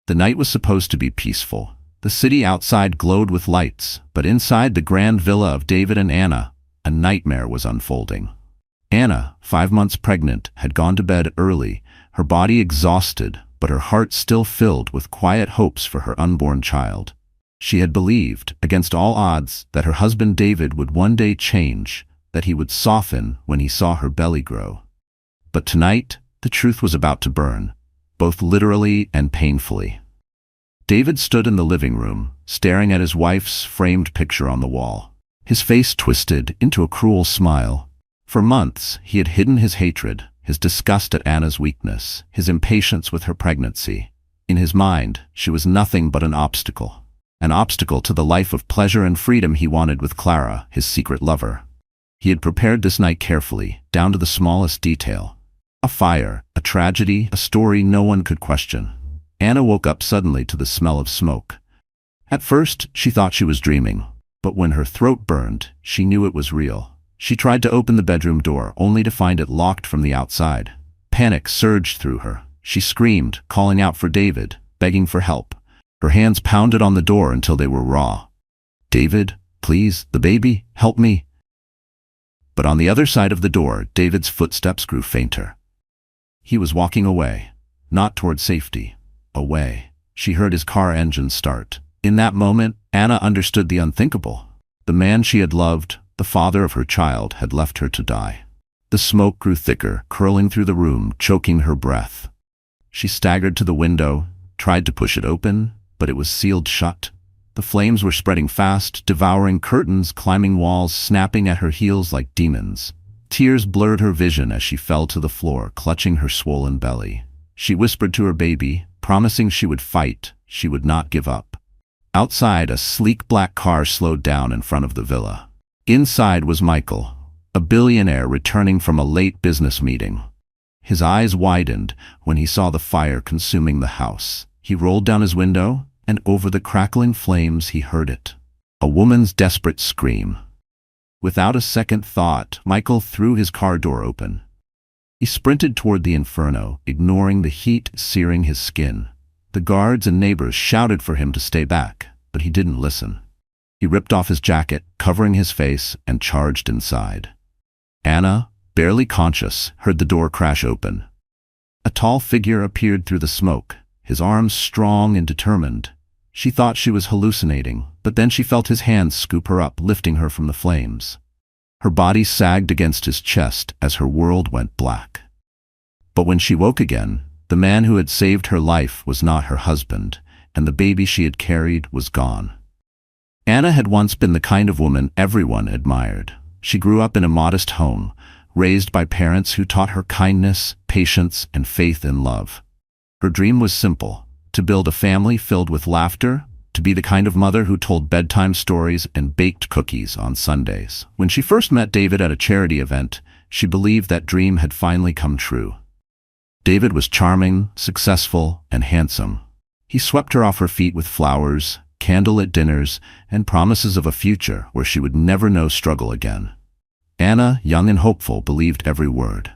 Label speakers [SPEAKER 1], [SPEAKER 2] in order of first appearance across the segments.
[SPEAKER 1] The night was supposed to be peaceful. The city outside glowed with lights, but inside the grand villa of David and Anna, a nightmare was unfolding. Anna, 5 months pregnant, had gone to bed early, her body exhausted, but her heart still filled with quiet hopes for her unborn child. She had believed, against all odds, that her husband David would one day change, that he would soften when he saw her belly grow. But tonight, the truth was about to burn, both literally and painfully. David stood in the living room, staring at his wife's framed picture on the wall. His face twisted into a cruel smile. For months, he had hidden his hatred, his disgust at Anna's weakness, his impatience with her pregnancy. In his mind, she was nothing but an obstacle to the life of pleasure and freedom he wanted with Clara, his secret lover. He had prepared this night carefully, down to the smallest detail. A fire, a tragedy, a story no one could question. Anna woke up suddenly to the smell of smoke. At first, she thought she was dreaming, but when her throat burned, she knew it was real. She tried to open the bedroom door, only to find it locked from the outside. Panic surged through her. She screamed, calling out for David, begging for help. Her hands pounded on the door until they were raw. "David, please, the baby, help me." But on the other side of the door, David's footsteps grew fainter. He was walking away, not toward safety. Away. She heard his car engine start. In that moment, Anna understood the unthinkable. The man she had loved, the father of her child, had left her to die. The smoke grew thicker, curling through the room, choking her breath. She staggered to the window, tried to push it open, but it was sealed shut. The flames were spreading fast, devouring curtains, climbing walls, snapping at her heels like demons. Tears blurred her vision as she fell to the floor, clutching her swollen belly. She whispered to her baby, promising she would fight, she would not give up. Outside, a sleek black car slowed down in front of the villa. Inside was Michael, a billionaire returning from a late business meeting. His eyes widened when he saw the fire consuming the house. He rolled down his window, and over the crackling flames he heard it. A woman's desperate scream. Without a second thought, Michael threw his car door open. He sprinted toward the inferno, ignoring the heat searing his skin. The guards and neighbors shouted for him to stay back, but he didn't listen. He ripped off his jacket, covering his face, and charged inside. Anna, barely conscious, heard the door crash open. A tall figure appeared through the smoke, his arms strong and determined. She thought she was hallucinating, but then she felt his hands scoop her up, lifting her from the flames. Her body sagged against his chest as her world went black. But when she woke again, the man who had saved her life was not her husband, and the baby she had carried was gone. Anna had once been the kind of woman everyone admired. She grew up in a modest home, raised by parents who taught her kindness, patience, and faith in love. Her dream was simple: to build a family filled with laughter, to be the kind of mother who told bedtime stories and baked cookies on Sundays. When she first met David at a charity event, she believed that dream had finally come true. David was charming, successful, and handsome. He swept her off her feet with flowers, candlelit dinners, and promises of a future where she would never know struggle again. Anna, young and hopeful, believed every word.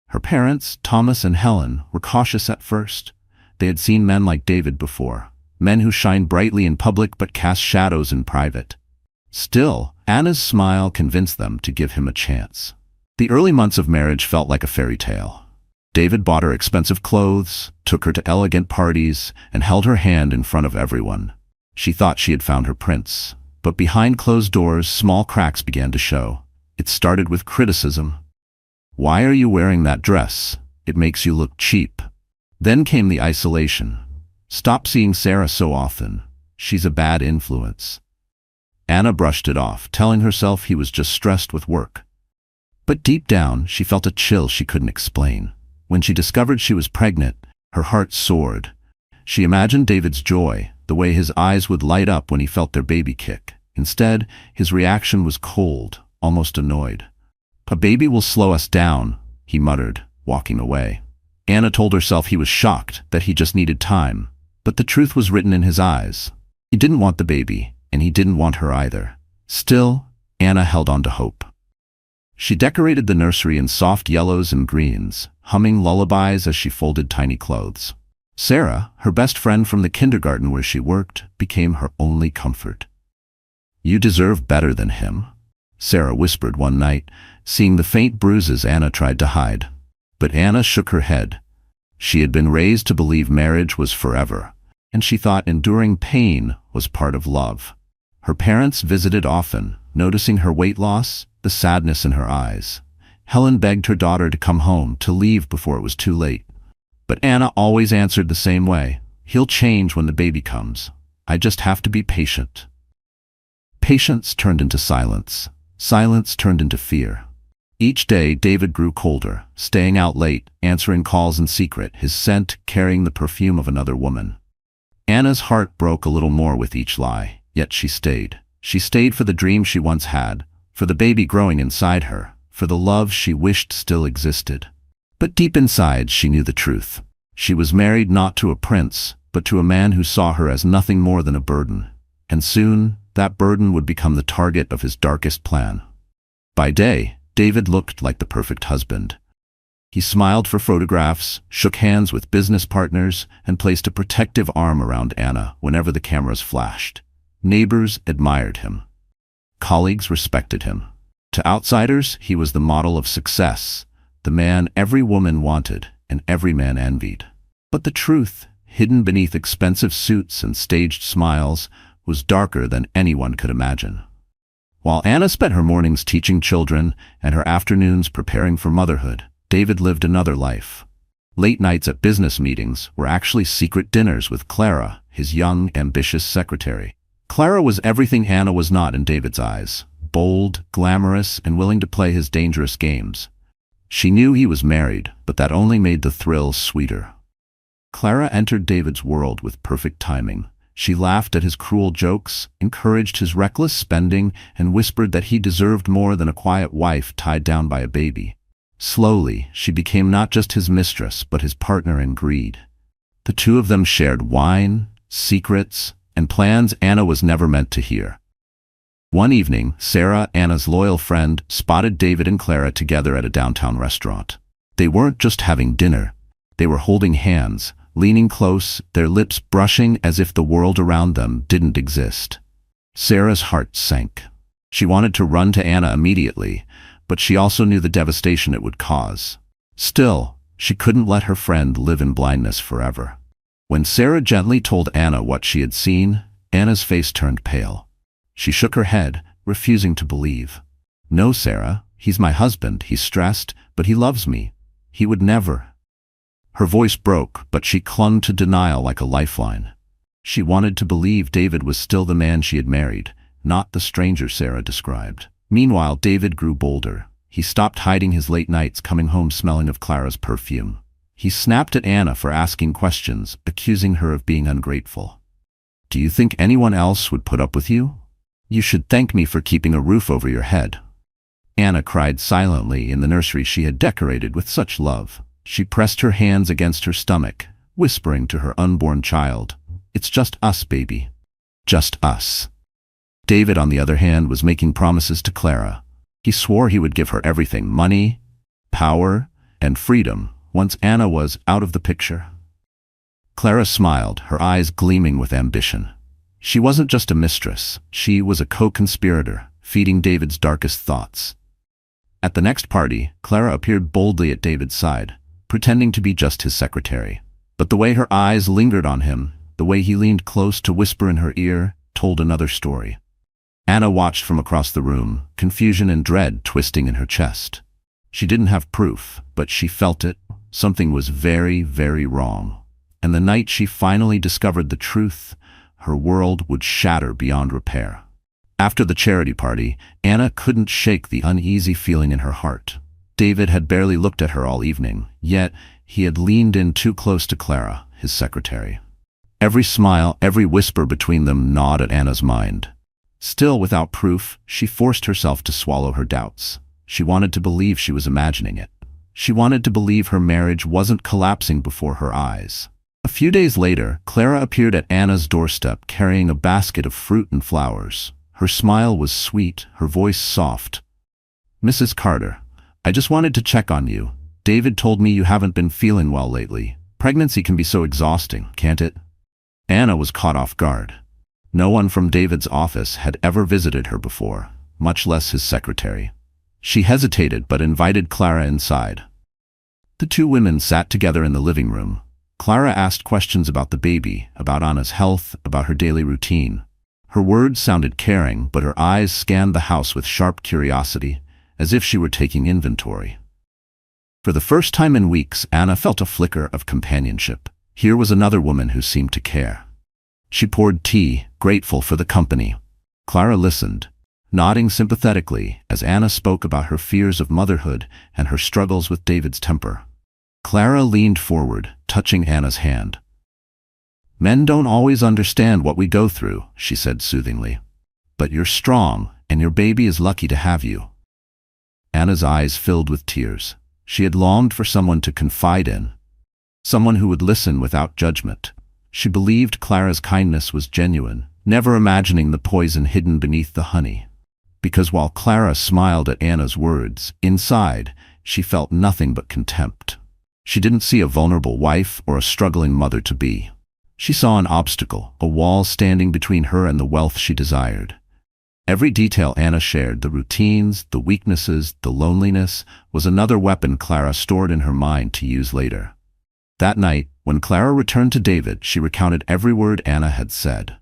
[SPEAKER 1] Her parents, Thomas and Helen, were cautious at first. They had seen men like David before. Men who shine brightly in public but cast shadows in private. Still, Anna's smile convinced them to give him a chance. The early months of marriage felt like a fairy tale. David bought her expensive clothes, took her to elegant parties, and held her hand in front of everyone. She thought she had found her prince. But behind closed doors, small cracks began to show. It started with criticism. "Why are you wearing that dress? It makes you look cheap." Then came the isolation. "Stop seeing Sarah so often. She's a bad influence." Anna brushed it off, telling herself he was just stressed with work. But deep down, she felt a chill she couldn't explain. When she discovered she was pregnant, her heart soared. She imagined David's joy, the way his eyes would light up when he felt their baby kick. Instead, his reaction was cold, almost annoyed. "A baby will slow us down," he muttered, walking away. Anna told herself he was shocked, that he just needed time. But the truth was written in his eyes. He didn't want the baby, and he didn't want her either. Still, Anna held on to hope. She decorated the nursery in soft yellows and greens, humming lullabies as she folded tiny clothes. Sarah, her best friend from the kindergarten where she worked, became her only comfort. "You deserve better than him," Sarah whispered one night, seeing the faint bruises Anna tried to hide. But Anna shook her head. She had been raised to believe marriage was forever, and she thought enduring pain was part of love. Her parents visited often, noticing her weight loss, the sadness in her eyes. Helen begged her daughter to come home, to leave before it was too late. But Anna always answered the same way: "He'll change when the baby comes. I just have to be patient." Patience turned into silence. Silence turned into fear. Each day, David grew colder, staying out late, answering calls in secret, his scent carrying the perfume of another woman. Anna's heart broke a little more with each lie, yet she stayed. She stayed for the dream she once had, for the baby growing inside her, for the love she wished still existed. But deep inside, she knew the truth. She was married not to a prince, but to a man who saw her as nothing more than a burden. And soon, that burden would become the target of his darkest plan. By day, David looked like the perfect husband. He smiled for photographs, shook hands with business partners, and placed a protective arm around Anna whenever the cameras flashed. Neighbors admired him. Colleagues respected him. To outsiders, he was the model of success, the man every woman wanted and every man envied. But the truth, hidden beneath expensive suits and staged smiles, was darker than anyone could imagine. While Anna spent her mornings teaching children and her afternoons preparing for motherhood, David lived another life. Late nights at business meetings were actually secret dinners with Clara, his young, ambitious secretary. Clara was everything Anna was not in David's eyes: bold, glamorous, and willing to play his dangerous games. She knew he was married, but that only made the thrill sweeter. Clara entered David's world with perfect timing. She laughed at his cruel jokes, encouraged his reckless spending, and whispered that he deserved more than a quiet wife tied down by a baby. Slowly, she became not just his mistress, but his partner in greed. The two of them shared wine, secrets, and plans Anna was never meant to hear. One evening, Sarah, Anna's loyal friend, spotted David and Clara together at a downtown restaurant. They weren't just having dinner. They were holding hands, leaning close, their lips brushing as if the world around them didn't exist. Sarah's heart sank. She wanted to run to Anna immediately, but she also knew the devastation it would cause. Still, she couldn't let her friend live in blindness forever. When Sarah gently told Anna what she had seen, Anna's face turned pale. She shook her head, refusing to believe. "No, Sarah, he's my husband," he stressed, "but he loves me. He would never." Her voice broke, but she clung to denial like a lifeline. She wanted to believe David was still the man she had married, not the stranger Sarah described. Meanwhile, David grew bolder. He stopped hiding his late nights, coming home smelling of Clara's perfume. He snapped at Anna for asking questions, accusing her of being ungrateful. "Do you think anyone else would put up with you? You should thank me for keeping a roof over your head." Anna cried silently in the nursery she had decorated with such love. She pressed her hands against her stomach, whispering to her unborn child, "It's just us, baby. Just us." David, on the other hand, was making promises to Clara. He swore he would give her everything: money, power, and freedom, once Anna was out of the picture. Clara smiled, her eyes gleaming with ambition. She wasn't just a mistress, she was a co-conspirator, feeding David's darkest thoughts. At the next party, Clara appeared boldly at David's side, pretending to be just his secretary. But the way her eyes lingered on him, the way he leaned close to whisper in her ear, told another story. Anna watched from across the room, confusion and dread twisting in her chest. She didn't have proof, but she felt it. Something was very, very wrong. And the night she finally discovered the truth, her world would shatter beyond repair. After the charity party, Anna couldn't shake the uneasy feeling in her heart. David had barely looked at her all evening, yet he had leaned in too close to Clara, his secretary. Every smile, every whisper between them gnawed at Anna's mind. Still, without proof, she forced herself to swallow her doubts. She wanted to believe she was imagining it. She wanted to believe her marriage wasn't collapsing before her eyes. A few days later, Clara appeared at Anna's doorstep carrying a basket of fruit and flowers. Her smile was sweet, her voice soft. "Mrs. Carter, I just wanted to check on you. David told me you haven't been feeling well lately. Pregnancy can be so exhausting, can't it? Anna was caught off guard. No one from David's office had ever visited her before, much less his secretary. She hesitated but invited Clara inside. The two women sat together in the living room. Clara asked questions about the baby, about Anna's health, about her daily routine. Her words sounded caring, but her eyes scanned the house with sharp curiosity, as if she were taking inventory. For the first time in weeks, Anna felt a flicker of companionship. Here was another woman who seemed to care. She poured tea, grateful for the company. Clara listened, nodding sympathetically as Anna spoke about her fears of motherhood and her struggles with David's temper. Clara leaned forward, touching Anna's hand. "Men don't always understand what we go through," she said soothingly. "But you're strong, and your baby is lucky to have you." Anna's eyes filled with tears. She had longed for someone to confide in, someone who would listen without judgment. She believed Clara's kindness was genuine, never imagining the poison hidden beneath the honey. Because while Clara smiled at Anna's words, inside, she felt nothing but contempt. She didn't see a vulnerable wife or a struggling mother-to-be. She saw an obstacle, a wall standing between her and the wealth she desired. Every detail Anna shared, the routines, the weaknesses, the loneliness, was another weapon Clara stored in her mind to use later. That night, when Clara returned to David, she recounted every word Anna had said.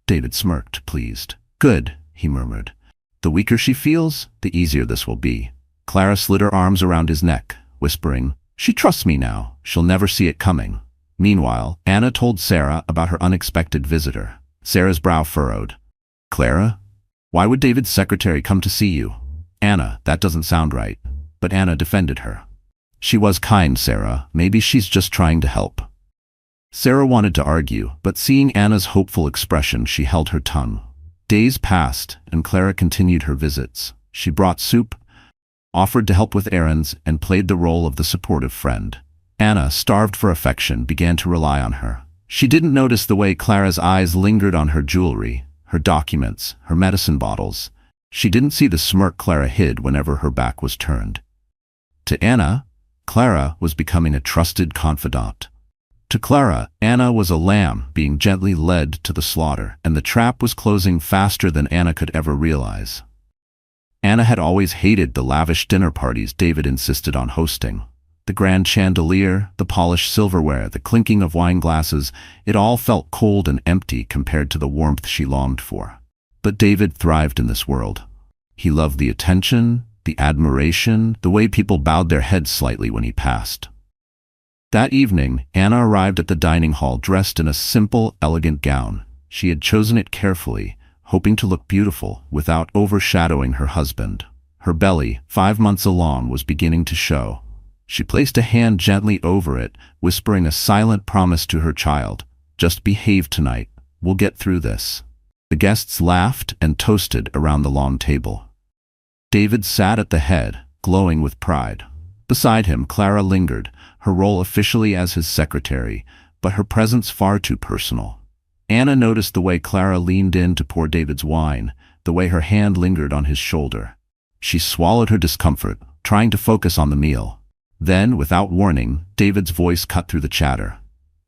[SPEAKER 1] David smirked, pleased. "Good," he murmured. "The weaker she feels, the easier this will be." Clara slid her arms around his neck, whispering, "She trusts me now. She'll never see it coming." Meanwhile, Anna told Sarah about her unexpected visitor. Sarah's brow furrowed. "Clara? Why would David's secretary come to see you?" "Anna, that doesn't sound right." But Anna defended her. "She was kind, Sarah. Maybe she's just trying to help." Sarah wanted to argue, but seeing Anna's hopeful expression, she held her tongue. Days passed, and Clara continued her visits. She brought soup, offered to help with errands, and played the role of the supportive friend. Anna, starved for affection, began to rely on her. She didn't notice the way Clara's eyes lingered on her jewelry, her documents, her medicine bottles. She didn't see the smirk Clara hid whenever her back was turned. To Anna, Clara was becoming a trusted confidant. To Clara, Anna was a lamb being gently led to the slaughter, and the trap was closing faster than Anna could ever realize. Anna had always hated the lavish dinner parties David insisted on hosting. The grand chandelier, the polished silverware, the clinking of wine glasses, it all felt cold and empty compared to the warmth she longed for. But David thrived in this world. He loved the attention, the admiration, the way people bowed their heads slightly when he passed. That evening, Anna arrived at the dining hall dressed in a simple, elegant gown. She had chosen it carefully, hoping to look beautiful without overshadowing her husband. Her belly, 5 months along, was beginning to show. She placed a hand gently over it, whispering a silent promise to her child. "Just behave tonight. We'll get through this." The guests laughed and toasted around the long table. David sat at the head, glowing with pride. Beside him, Clara lingered, her role officially as his secretary, but her presence far too personal. Anna noticed the way Clara leaned in to pour David's wine, the way her hand lingered on his shoulder. She swallowed her discomfort, trying to focus on the meal. Then, without warning, David's voice cut through the chatter.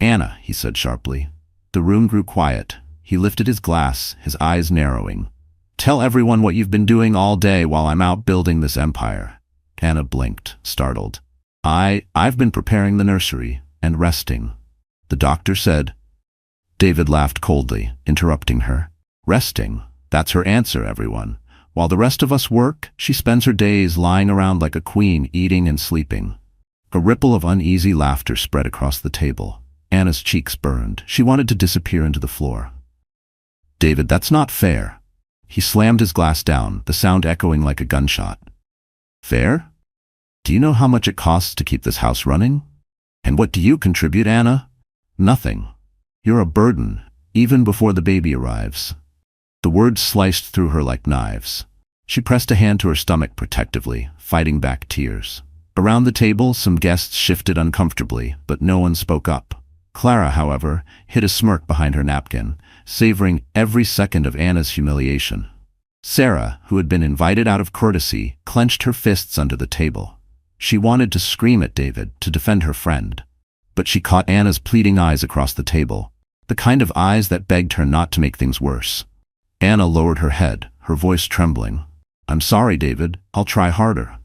[SPEAKER 1] "Anna," he said sharply. The room grew quiet. He lifted his glass, his eyes narrowing. "Tell everyone what you've been doing all day while I'm out building this empire." Anna blinked, startled. I've been preparing the nursery and resting," the doctor said. David laughed coldly, interrupting her. "Resting? That's her answer, everyone. While the rest of us work, she spends her days lying around like a queen, eating and sleeping." A ripple of uneasy laughter spread across the table. Anna's cheeks burned. She wanted to disappear into the floor. "David, that's not fair." He slammed his glass down, the sound echoing like a gunshot. "Fair? Do you know how much it costs to keep this house running? And what do you contribute, Anna? Nothing. You're a burden, even before the baby arrives." The words sliced through her like knives. She pressed a hand to her stomach protectively, fighting back tears. Around the table, some guests shifted uncomfortably, but no one spoke up. Clara, however, hid a smirk behind her napkin, savoring every second of Anna's humiliation. Sarah, who had been invited out of courtesy, clenched her fists under the table. She wanted to scream at David, to defend her friend. but she caught Anna's pleading eyes across the table, the kind of eyes that begged her not to make things worse. Anna lowered her head, her voice trembling. "I'm sorry, David. I'll try harder."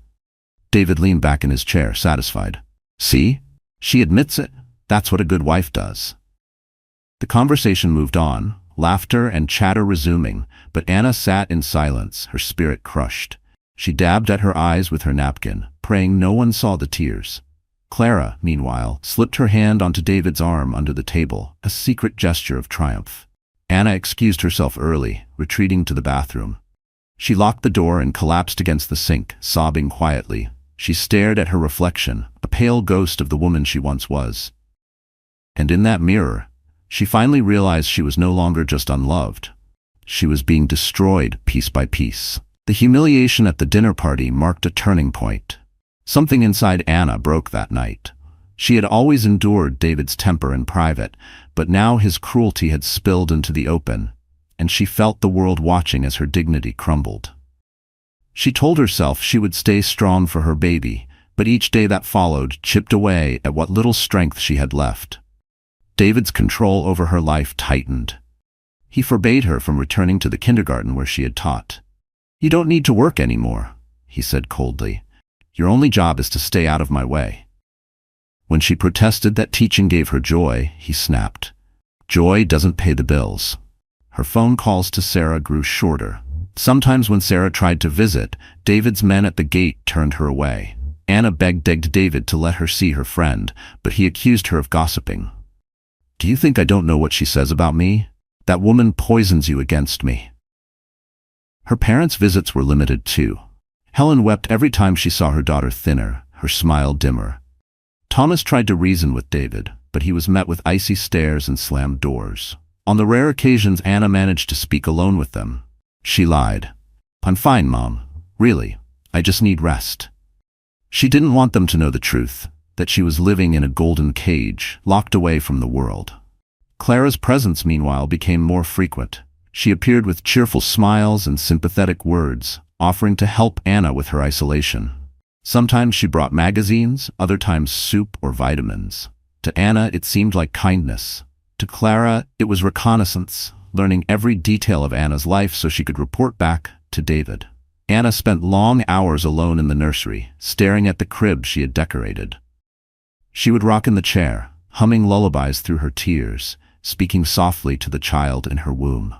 [SPEAKER 1] David leaned back in his chair, satisfied. "See? She admits it. That's what a good wife does." The conversation moved on, laughter and chatter resuming, but Anna sat in silence, her spirit crushed. She dabbed at her eyes with her napkin, praying no one saw the tears. Clara, meanwhile, slipped her hand onto David's arm under the table, a secret gesture of triumph. Anna excused herself early, retreating to the bathroom. She locked the door and collapsed against the sink, sobbing quietly. She stared at her reflection, a pale ghost of the woman she once was. And in that mirror, she finally realized she was no longer just unloved. She was being destroyed piece by piece. The humiliation at the dinner party marked a turning point. Something inside Anna broke that night. She had always endured David's temper in private, but now his cruelty had spilled into the open, and she felt the world watching as her dignity crumbled. She told herself she would stay strong for her baby, but each day that followed chipped away at what little strength she had left. David's control over her life tightened. He forbade her from returning to the kindergarten where she had taught. "You don't need to work anymore," he said coldly. "Your only job is to stay out of my way." When she protested that teaching gave her joy, he snapped. "Joy doesn't pay the bills." Her phone calls to Sarah grew shorter. Sometimes when Sarah tried to visit, David's men at the gate turned her away. Anna begged David to let her see her friend, but he accused her of gossiping. "Do you think I don't know what she says about me? That woman poisons you against me." Her parents' visits were limited too. Helen wept every time she saw her daughter thinner, her smile dimmer. Thomas tried to reason with David, but he was met with icy stares and slammed doors. On the rare occasions Anna managed to speak alone with them, she lied. "I'm fine, Mom. Really, I just need rest." She didn't want them to know the truth, that she was living in a golden cage, locked away from the world. Clara's presence, meanwhile, became more frequent. She appeared with cheerful smiles and sympathetic words, offering to help Anna with her isolation. Sometimes she brought magazines, other times soup or vitamins. To Anna, it seemed like kindness. To Clara, it was reconnaissance, learning every detail of Anna's life so she could report back to David. Anna spent long hours alone in the nursery, staring at the crib she had decorated. She would rock in the chair, humming lullabies through her tears, speaking softly to the child in her womb.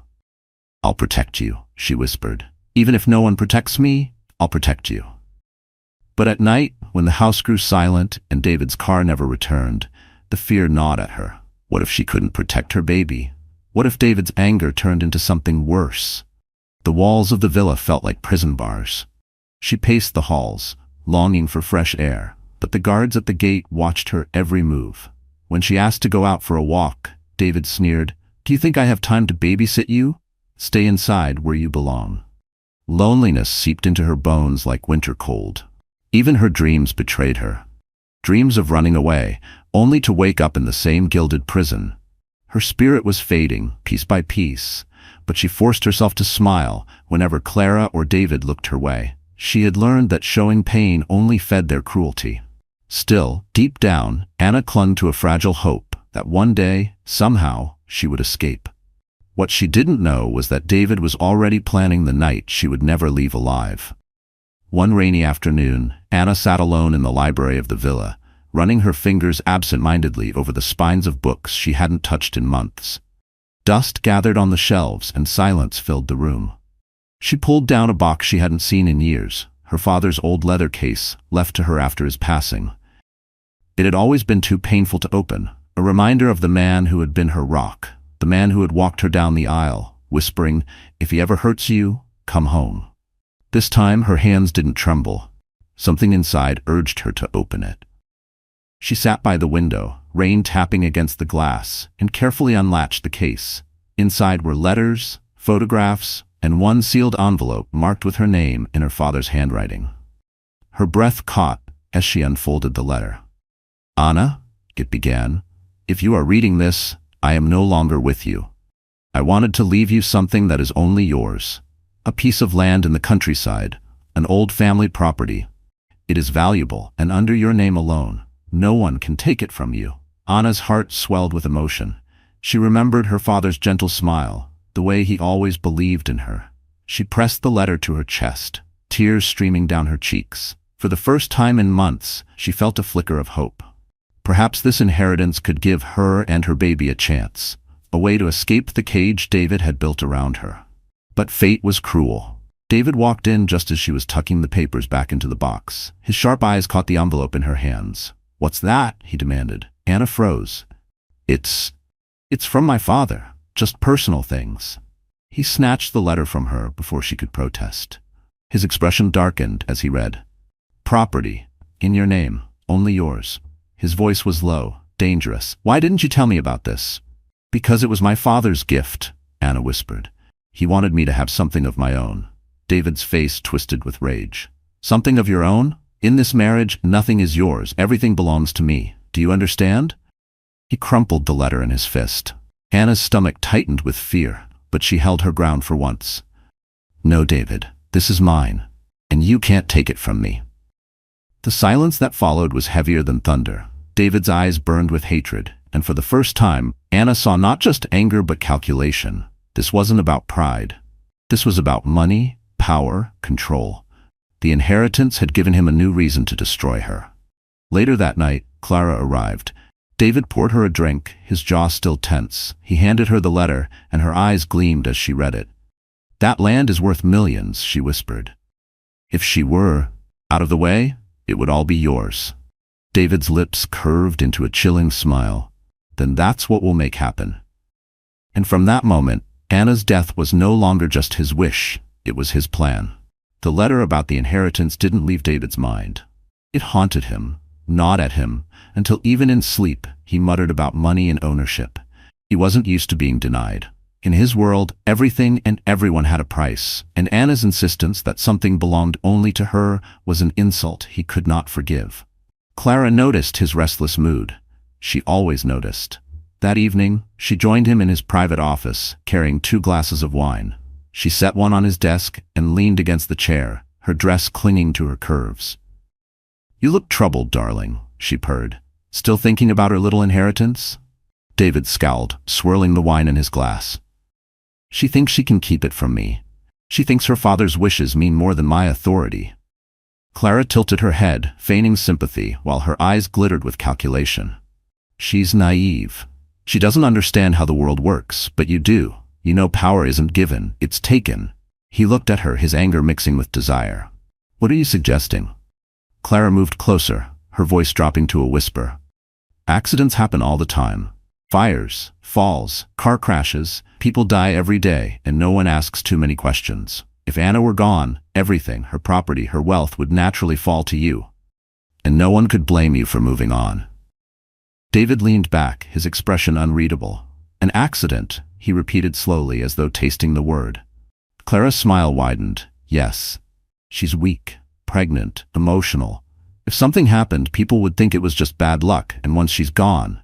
[SPEAKER 1] "I'll protect you," she whispered. "Even if no one protects me, I'll protect you." But at night, when the house grew silent and David's car never returned, the fear gnawed at her. What if she couldn't protect her baby? What if David's anger turned into something worse? The walls of the villa felt like prison bars. She paced the halls, longing for fresh air, but the guards at the gate watched her every move. When she asked to go out for a walk, David sneered, "Do you think I have time to babysit you? Stay inside where you belong." Loneliness seeped into her bones like winter cold. Even her dreams betrayed her. Dreams of running away, only to wake up in the same gilded prison. Her spirit was fading, piece by piece, but she forced herself to smile whenever Clara or David looked her way. She had learned that showing pain only fed their cruelty. Still, deep down, Anna clung to a fragile hope that one day, somehow, she would escape. What she didn't know was that David was already planning the night she would never leave alive. One rainy afternoon, Anna sat alone in the library of the villa, running her fingers absent-mindedly over the spines of books she hadn't touched in months. Dust gathered on the shelves and silence filled the room. She pulled down a box she hadn't seen in years, her father's old leather case, left to her after his passing. It had always been too painful to open, a reminder of the man who had been her rock, the man who had walked her down the aisle, whispering, "If he ever hurts you, come home." This time her hands didn't tremble. Something inside urged her to open it. She sat by the window, rain tapping against the glass, and carefully unlatched the case. Inside were letters, photographs, and one sealed envelope marked with her name in her father's handwriting. Her breath caught as she unfolded the letter. "Anna," it began, "if you are reading this, I am no longer with you. I wanted to leave you something that is only yours. A piece of land in the countryside, an old family property. It is valuable and under your name alone. No one can take it from you. Anna's heart swelled with emotion. She remembered her father's gentle smile, the way he always believed in her. She pressed the letter to her chest, tears streaming down her cheeks. For the first time in months, she felt a flicker of hope. Perhaps this inheritance could give her and her baby a chance, a way to escape the cage David had built around her. But fate was cruel. David walked in just as she was tucking the papers back into the box. His sharp eyes caught the envelope in her hands. "What's that?" he demanded. Anna froze. It's from my father. Just personal things." He snatched the letter from her before she could protest. His expression darkened as he read, "Property. In your name. Only yours." His voice was low, dangerous. "Why didn't you tell me about this?" "Because it was my father's gift," Anna whispered. "He wanted me to have something of my own." David's face twisted with rage. "Something of your own? In this marriage, nothing is yours. Everything belongs to me. Do you understand?" He crumpled the letter in his fist. Anna's stomach tightened with fear, but she held her ground for once. "No, David, this is mine, and you can't take it from me." The silence that followed was heavier than thunder. David's eyes burned with hatred, and for the first time, Anna saw not just anger but calculation. This wasn't about pride. This was about money, power, control. The inheritance had given him a new reason to destroy her. Later that night, Clara arrived. David poured her a drink, his jaw still tense. He handed her the letter, and her eyes gleamed as she read it. "That land is worth millions," she whispered. "If she were out of the way, it would all be yours." David's lips curved into a chilling smile. "Then that's what we'll make happen." And from that moment, Anna's death was no longer just his wish, it was his plan. The letter about the inheritance didn't leave David's mind. It haunted him, gnawed at him, until even in sleep, he muttered about money and ownership. He wasn't used to being denied. In his world, everything and everyone had a price, and Anna's insistence that something belonged only to her was an insult he could not forgive. Clara noticed his restless mood. She always noticed. That evening, she joined him in his private office, carrying 2 glasses of wine. She set one on his desk and leaned against the chair, her dress clinging to her curves. "You look troubled, darling," she purred. "Still thinking about her little inheritance?" David scowled, swirling the wine in his glass. "She thinks she can keep it from me. She thinks her father's wishes mean more than my authority." Clara tilted her head, feigning sympathy, while her eyes glittered with calculation. "She's naive. She doesn't understand how the world works, but you do. You know power isn't given, it's taken." He looked at her, his anger mixing with desire. "What are you suggesting?" Clara moved closer, her voice dropping to a whisper. "Accidents happen all the time. Fires, falls, car crashes, people die every day, and no one asks too many questions. If Anna were gone, everything, her property, her wealth would naturally fall to you. And no one could blame you for moving on." David leaned back, his expression unreadable. "An accident," he repeated slowly as though tasting the word. Clara's smile widened. "Yes. She's weak, pregnant, emotional. If something happened, people would think it was just bad luck, and once she's gone..."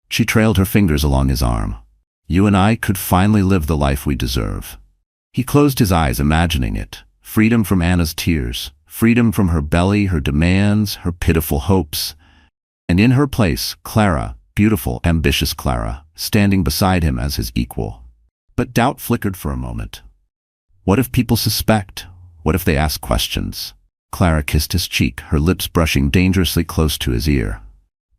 [SPEAKER 1] She trailed her fingers along his arm. "You and I could finally live the life we deserve." He closed his eyes, imagining it. Freedom from Anna's tears, freedom from her belly, her demands, her pitiful hopes. And in her place, Clara, beautiful, ambitious Clara, standing beside him as his equal. But doubt flickered for a moment. What if people suspect? What if they ask questions? Clara kissed his cheek, her lips brushing dangerously close to his ear.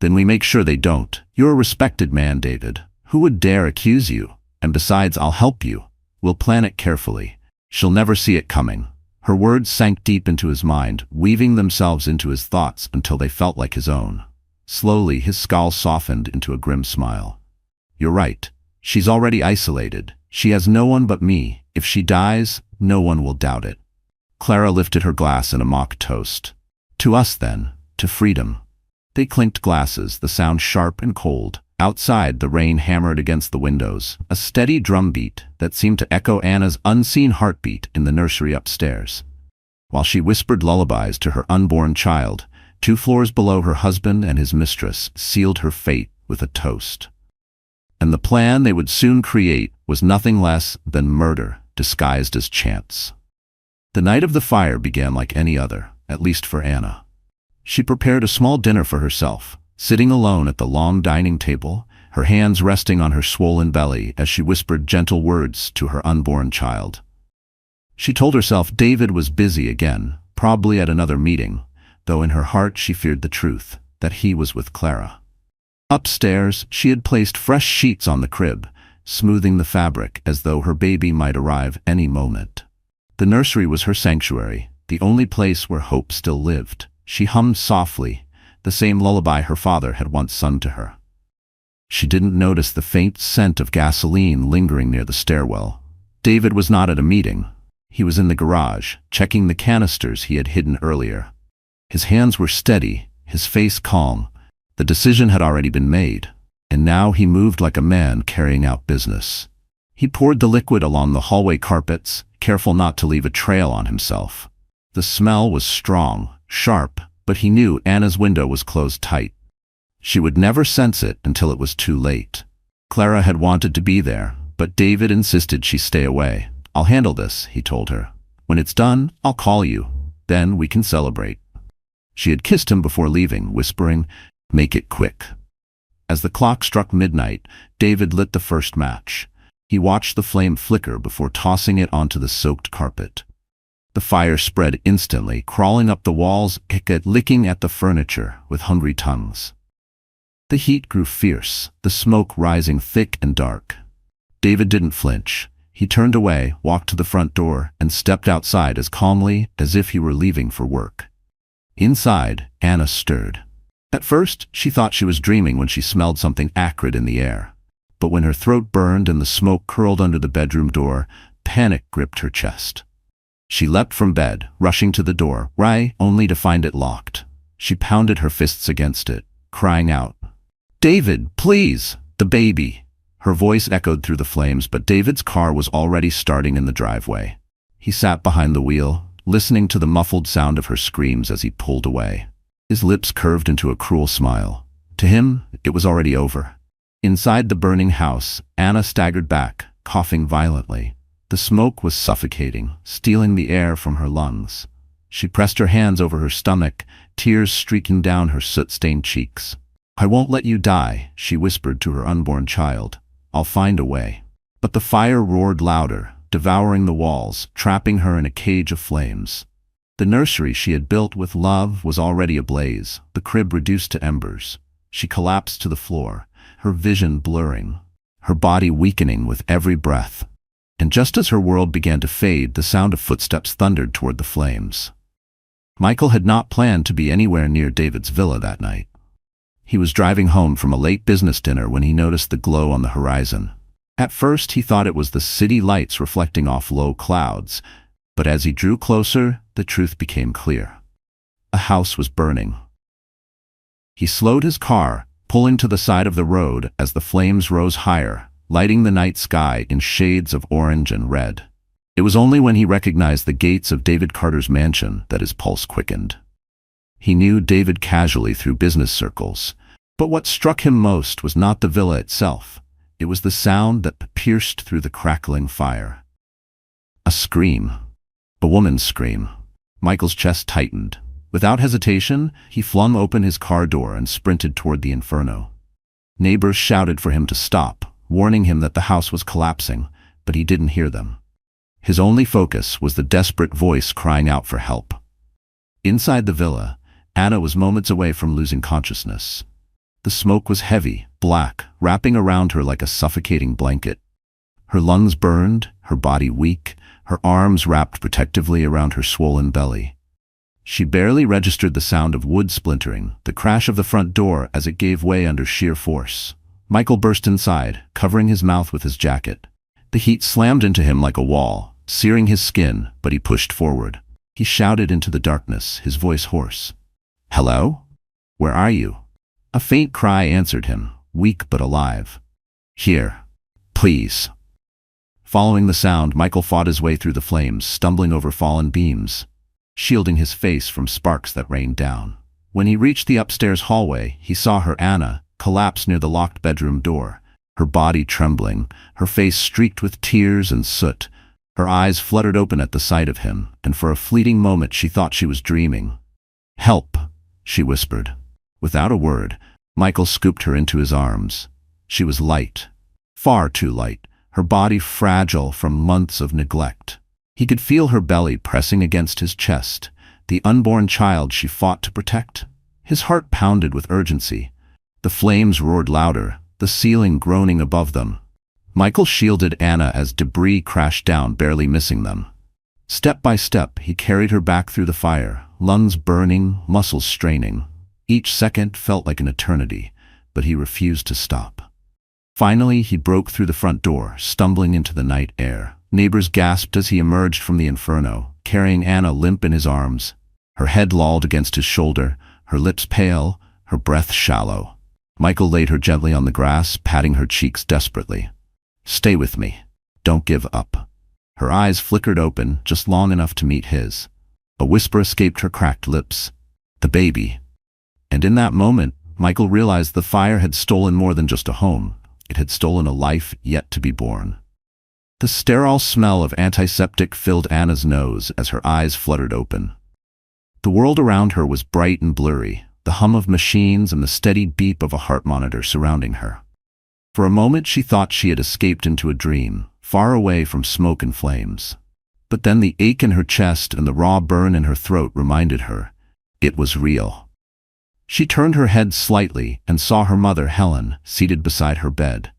[SPEAKER 1] "Then we make sure they don't. You're a respected man, David. Who would dare accuse you? And besides, I'll help you. We'll plan it carefully. She'll never see it coming." Her words sank deep into his mind, weaving themselves into his thoughts until they felt like his own. Slowly, his scowl softened into a grim smile. "You're right. She's already isolated. She has no one but me. If she dies, no one will doubt it." Clara lifted her glass in a mock toast. "To us, then. To freedom." They clinked glasses, the sound sharp and cold. Outside, the rain hammered against the windows, a steady drumbeat that seemed to echo Anna's unseen heartbeat in the nursery upstairs. While she whispered lullabies to her unborn child, 2 floors below, her husband and his mistress sealed her fate with a toast. And the plan they would soon create was nothing less than murder disguised as chance. The night of the fire began like any other, at least for Anna. She prepared a small dinner for herself, sitting alone at the long dining table, her hands resting on her swollen belly as she whispered gentle words to her unborn child. She told herself David was busy again, probably at another meeting, though in her heart she feared the truth, that he was with Clara. Upstairs, she had placed fresh sheets on the crib, smoothing the fabric as though her baby might arrive any moment. The nursery was her sanctuary, the only place where hope still lived. She hummed softly, the same lullaby her father had once sung to her. She didn't notice the faint scent of gasoline lingering near the stairwell. David was not at a meeting. He was in the garage, checking the canisters he had hidden earlier. His hands were steady, his face calm. The decision had already been made, and now he moved like a man carrying out business. He poured the liquid along the hallway carpets, careful not to leave a trail on himself. The smell was strong, sharp, but he knew Anna's window was closed tight. She would never sense it until it was too late. Clara had wanted to be there, but David insisted she stay away. "I'll handle this," he told her. "When it's done, I'll call you. Then we can celebrate." She had kissed him before leaving, whispering, "Make it quick." As the clock struck midnight, David lit the first match. He watched the flame flicker before tossing it onto the soaked carpet. The fire spread instantly, crawling up the walls, licking at the furniture with hungry tongues. The heat grew fierce, the smoke rising thick and dark. David didn't flinch. He turned away, walked to the front door, and stepped outside as calmly as if he were leaving for work. Inside, Anna stirred. At first, she thought she was dreaming when she smelled something acrid in the air. But when her throat burned and the smoke curled under the bedroom door, panic gripped her chest. She leapt from bed, rushing to the door, only to find it locked. She pounded her fists against it, crying out, "David, please, the baby!" Her voice echoed through the flames, but David's car was already starting in the driveway. He sat behind the wheel, listening to the muffled sound of her screams as he pulled away. His lips curved into a cruel smile. To him, it was already over. Inside the burning house, Anna staggered back, coughing violently. The smoke was suffocating, stealing the air from her lungs. She pressed her hands over her stomach, tears streaking down her soot-stained cheeks. "I won't let you die," she whispered to her unborn child. "I'll find a way." But the fire roared louder, devouring the walls, trapping her in a cage of flames. The nursery she had built with love was already ablaze, the crib reduced to embers. She collapsed to the floor, her vision blurring, her body weakening with every breath. And just as her world began to fade, the sound of footsteps thundered toward the flames. Michael had not planned to be anywhere near David's villa that night. He was driving home from a late business dinner when he noticed the glow on the horizon. At first, he thought it was the city lights reflecting off low clouds, but as he drew closer, the truth became clear. A house was burning. He slowed his car, pulling to the side of the road as the flames rose higher, lighting the night sky in shades of orange and red. It was only when he recognized the gates of David Carter's mansion that his pulse quickened. He knew David casually through business circles, but what struck him most was not the villa itself. It was the sound that pierced through the crackling fire. A scream. A woman's scream. Michael's chest tightened. Without hesitation, he flung open his car door and sprinted toward the inferno. Neighbors shouted for him to stop, warning him that the house was collapsing, but he didn't hear them. His only focus was the desperate voice crying out for help. Inside the villa, Anna was moments away from losing consciousness. The smoke was heavy, black, wrapping around her like a suffocating blanket. Her lungs burned, her body weak, her arms wrapped protectively around her swollen belly. She barely registered the sound of wood splintering, the crash of the front door as it gave way under sheer force. Michael burst inside, covering his mouth with his jacket. The heat slammed into him like a wall, searing his skin, but he pushed forward. He shouted into the darkness, his voice hoarse. "Hello? Where are you?" A faint cry answered him, weak but alive. "Here. Please." Following the sound, Michael fought his way through the flames, stumbling over fallen beams, shielding his face from sparks that rained down. When he reached the upstairs hallway, he saw her, Anna, collapse near the locked bedroom door, her body trembling, her face streaked with tears and soot. Her eyes fluttered open at the sight of him, and for a fleeting moment she thought she was dreaming. "Help," she whispered. Without a word, Michael scooped her into his arms. She was light, far too light, her body fragile from months of neglect. He could feel her belly pressing against his chest, the unborn child she fought to protect. His heart pounded with urgency. The flames roared louder, the ceiling groaning above them. Michael shielded Anna as debris crashed down, barely missing them. Step by step, he carried her back through the fire, lungs burning, muscles straining. Each second felt like an eternity, but he refused to stop. Finally, he broke through the front door, stumbling into the night air. Neighbors gasped as he emerged from the inferno, carrying Anna limp in his arms. Her head lolled against his shoulder, her lips pale, her breath shallow. Michael laid her gently on the grass, patting her cheeks desperately. "Stay with me. Don't give up." Her eyes flickered open, just long enough to meet his. A whisper escaped her cracked lips. "The baby." And in that moment, Michael realized the fire had stolen more than just a home. It had stolen a life yet to be born. The sterile smell of antiseptic filled Anna's nose as her eyes fluttered open. The world around her was bright and blurry, the hum of machines and the steady beep of a heart monitor surrounding her. For a moment she thought she had escaped into a dream, far away from smoke and flames. But then the ache in her chest and the raw burn in her throat reminded her it was real. She turned her head slightly and saw her mother, Helen, seated beside her bed,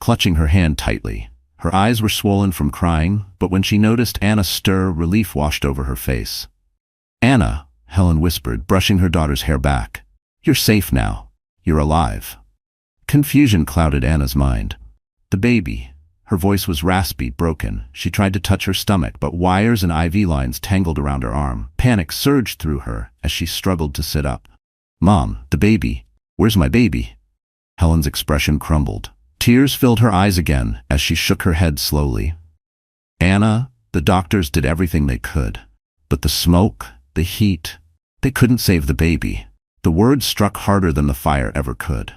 [SPEAKER 1] clutching her hand tightly. Her eyes were swollen from crying, but when she noticed Anna stir, relief washed over her face. "Anna," Helen whispered, brushing her daughter's hair back. "You're safe now. You're alive." Confusion clouded Anna's mind. The baby. Her voice was raspy, broken. She tried to touch her stomach, but wires and IV lines tangled around her arm. Panic surged through her as she struggled to sit up. "Mom, the baby. Where's my baby?" Helen's expression crumbled. Tears filled her eyes again as she shook her head slowly. "Anna, the doctors did everything they could. But the smoke, the heat, they couldn't save the baby." The words struck harder than the fire ever could.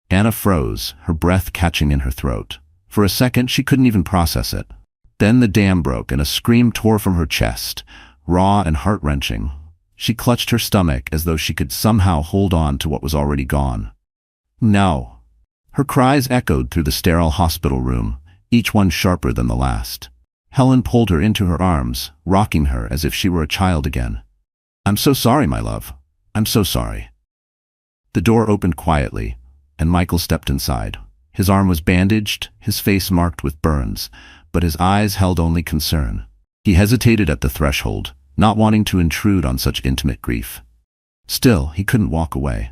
[SPEAKER 1] Anna froze, her breath catching in her throat. For a second, she couldn't even process it. Then the dam broke and a scream tore from her chest, raw and heart-wrenching. She clutched her stomach as though she could somehow hold on to what was already gone. "No." Her cries echoed through the sterile hospital room, each one sharper than the last. Helen pulled her into her arms, rocking her as if she were a child again. "I'm so sorry, my love. I'm so sorry." The door opened quietly, and Michael stepped inside. His arm was bandaged, his face marked with burns, but his eyes held only concern. He hesitated at the threshold, not wanting to intrude on such intimate grief. Still, he couldn't walk away.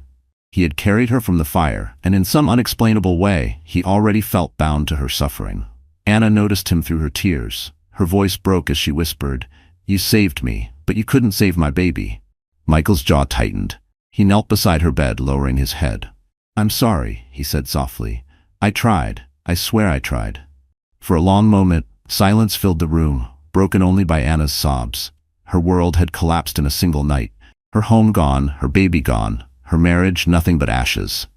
[SPEAKER 1] He had carried her from the fire, and in some unexplainable way, he already felt bound to her suffering. Anna noticed him through her tears. Her voice broke as she whispered, "You saved me, but you couldn't save my baby." Michael's jaw tightened. He knelt beside her bed, lowering his head. "I'm sorry," he said softly. "I tried. I swear I tried." For a long moment, silence filled the room, broken only by Anna's sobs. Her world had collapsed in a single night. Her home gone, her baby gone, her marriage nothing but ashes.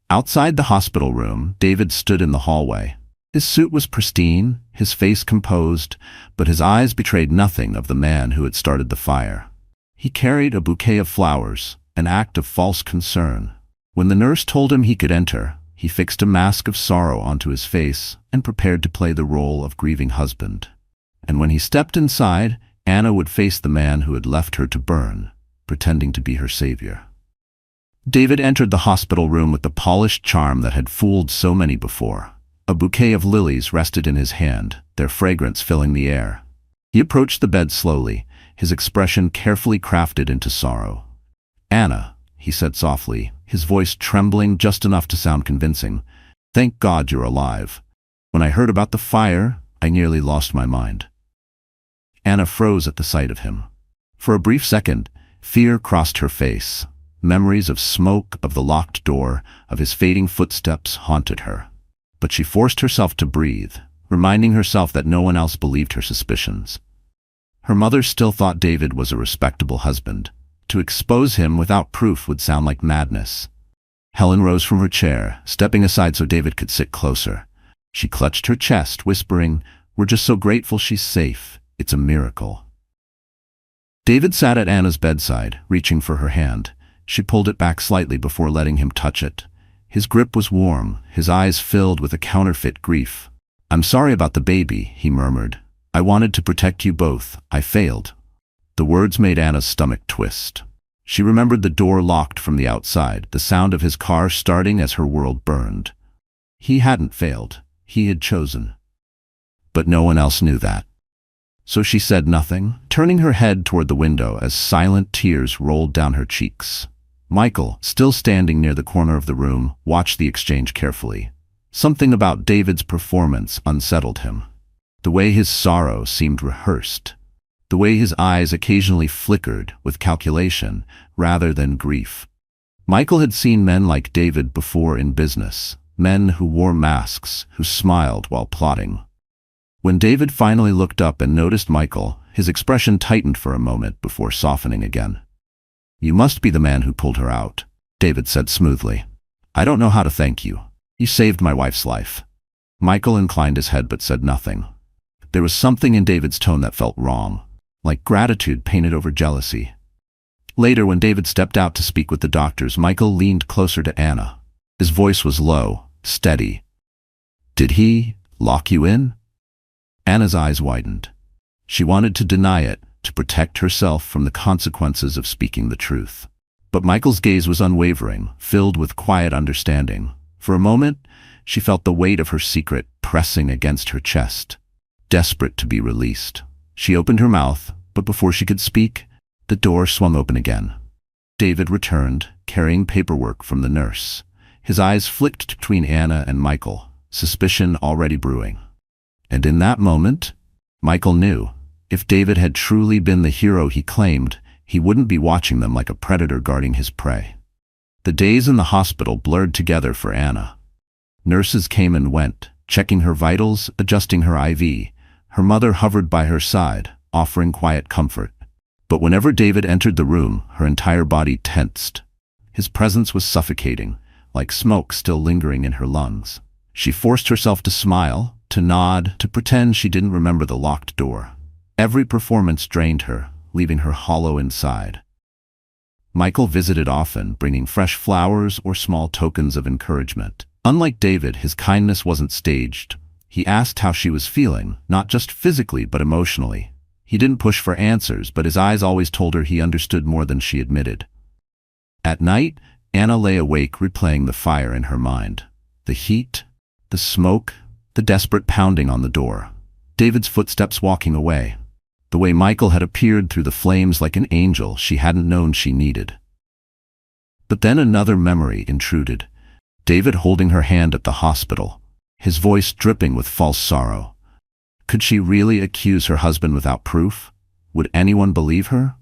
[SPEAKER 1] Outside the hospital room, David stood in the hallway. His suit was pristine, his face composed, but his eyes betrayed nothing of the man who had started the fire. He carried a bouquet of flowers, an act of false concern. When the nurse told him he could enter, he fixed a mask of sorrow onto his face and prepared to play the role of grieving husband. And when he stepped inside, Anna would face the man who had left her to burn, pretending to be her savior. David entered the hospital room with the polished charm that had fooled so many before. A bouquet of lilies rested in his hand, their fragrance filling the air. He approached the bed slowly, his expression carefully crafted into sorrow. "Anna," he said softly, his voice trembling just enough to sound convincing, "thank God you're alive. When I heard about the fire, I nearly lost my mind." Anna froze at the sight of him. For a brief second, fear crossed her face. Memories of smoke, of the locked door, of his fading footsteps haunted her. But she forced herself to breathe, reminding herself that no one else believed her suspicions. Her mother still thought David was a respectable husband. To expose him without proof would sound like madness. Helen rose from her chair, stepping aside so David could sit closer. She clutched her chest, whispering, "We're just so grateful she's safe. It's a miracle." David sat at Anna's bedside, reaching for her hand. She pulled it back slightly before letting him touch it. His grip was warm, his eyes filled with a counterfeit grief. "I'm sorry about the baby," he murmured. "I wanted to protect you both. I failed." The words made Anna's stomach twist. She remembered the door locked from the outside, the sound of his car starting as her world burned. He hadn't failed. He had chosen. But no one else knew that. So she said nothing, turning her head toward the window as silent tears rolled down her cheeks. Michael, still standing near the corner of the room, watched the exchange carefully. Something about David's performance unsettled him. The way his sorrow seemed rehearsed. The way his eyes occasionally flickered with calculation rather than grief. Michael had seen men like David before in business, men who wore masks, who smiled while plotting. When David finally looked up and noticed Michael, his expression tightened for a moment before softening again. "You must be the man who pulled her out," David said smoothly. "I don't know how to thank you. You saved my wife's life." Michael inclined his head but said nothing. There was something in David's tone that felt wrong, like gratitude painted over jealousy. Later, when David stepped out to speak with the doctors, Michael leaned closer to Anna. His voice was low, steady. "Did he lock you in?" Anna's eyes widened. She wanted to deny it, to protect herself from the consequences of speaking the truth. But Michael's gaze was unwavering, filled with quiet understanding. For a moment, she felt the weight of her secret pressing against her chest, desperate to be released. She opened her mouth, but before she could speak, the door swung open again. David returned, carrying paperwork from the nurse. His eyes flicked between Anna and Michael, suspicion already brewing. And in that moment, Michael knew, if David had truly been the hero he claimed, he wouldn't be watching them like a predator guarding his prey. The days in the hospital blurred together for Anna. Nurses came and went, checking her vitals, adjusting her IV. Her mother hovered by her side, offering quiet comfort. But whenever David entered the room, her entire body tensed. His presence was suffocating, like smoke still lingering in her lungs. She forced herself to smile, to nod, to pretend she didn't remember the locked door. Every performance drained her, leaving her hollow inside. Michael visited often, bringing fresh flowers or small tokens of encouragement. Unlike David, his kindness wasn't staged. He asked how she was feeling, not just physically but emotionally. He didn't push for answers, but his eyes always told her he understood more than she admitted. At night, Anna lay awake replaying the fire in her mind. The heat, the smoke, the desperate pounding on the door. David's footsteps walking away. The way Michael had appeared through the flames like an angel she hadn't known she needed. But then another memory intruded. David holding her hand at the hospital, his voice dripping with false sorrow. Could she really accuse her husband without proof? Would anyone believe her?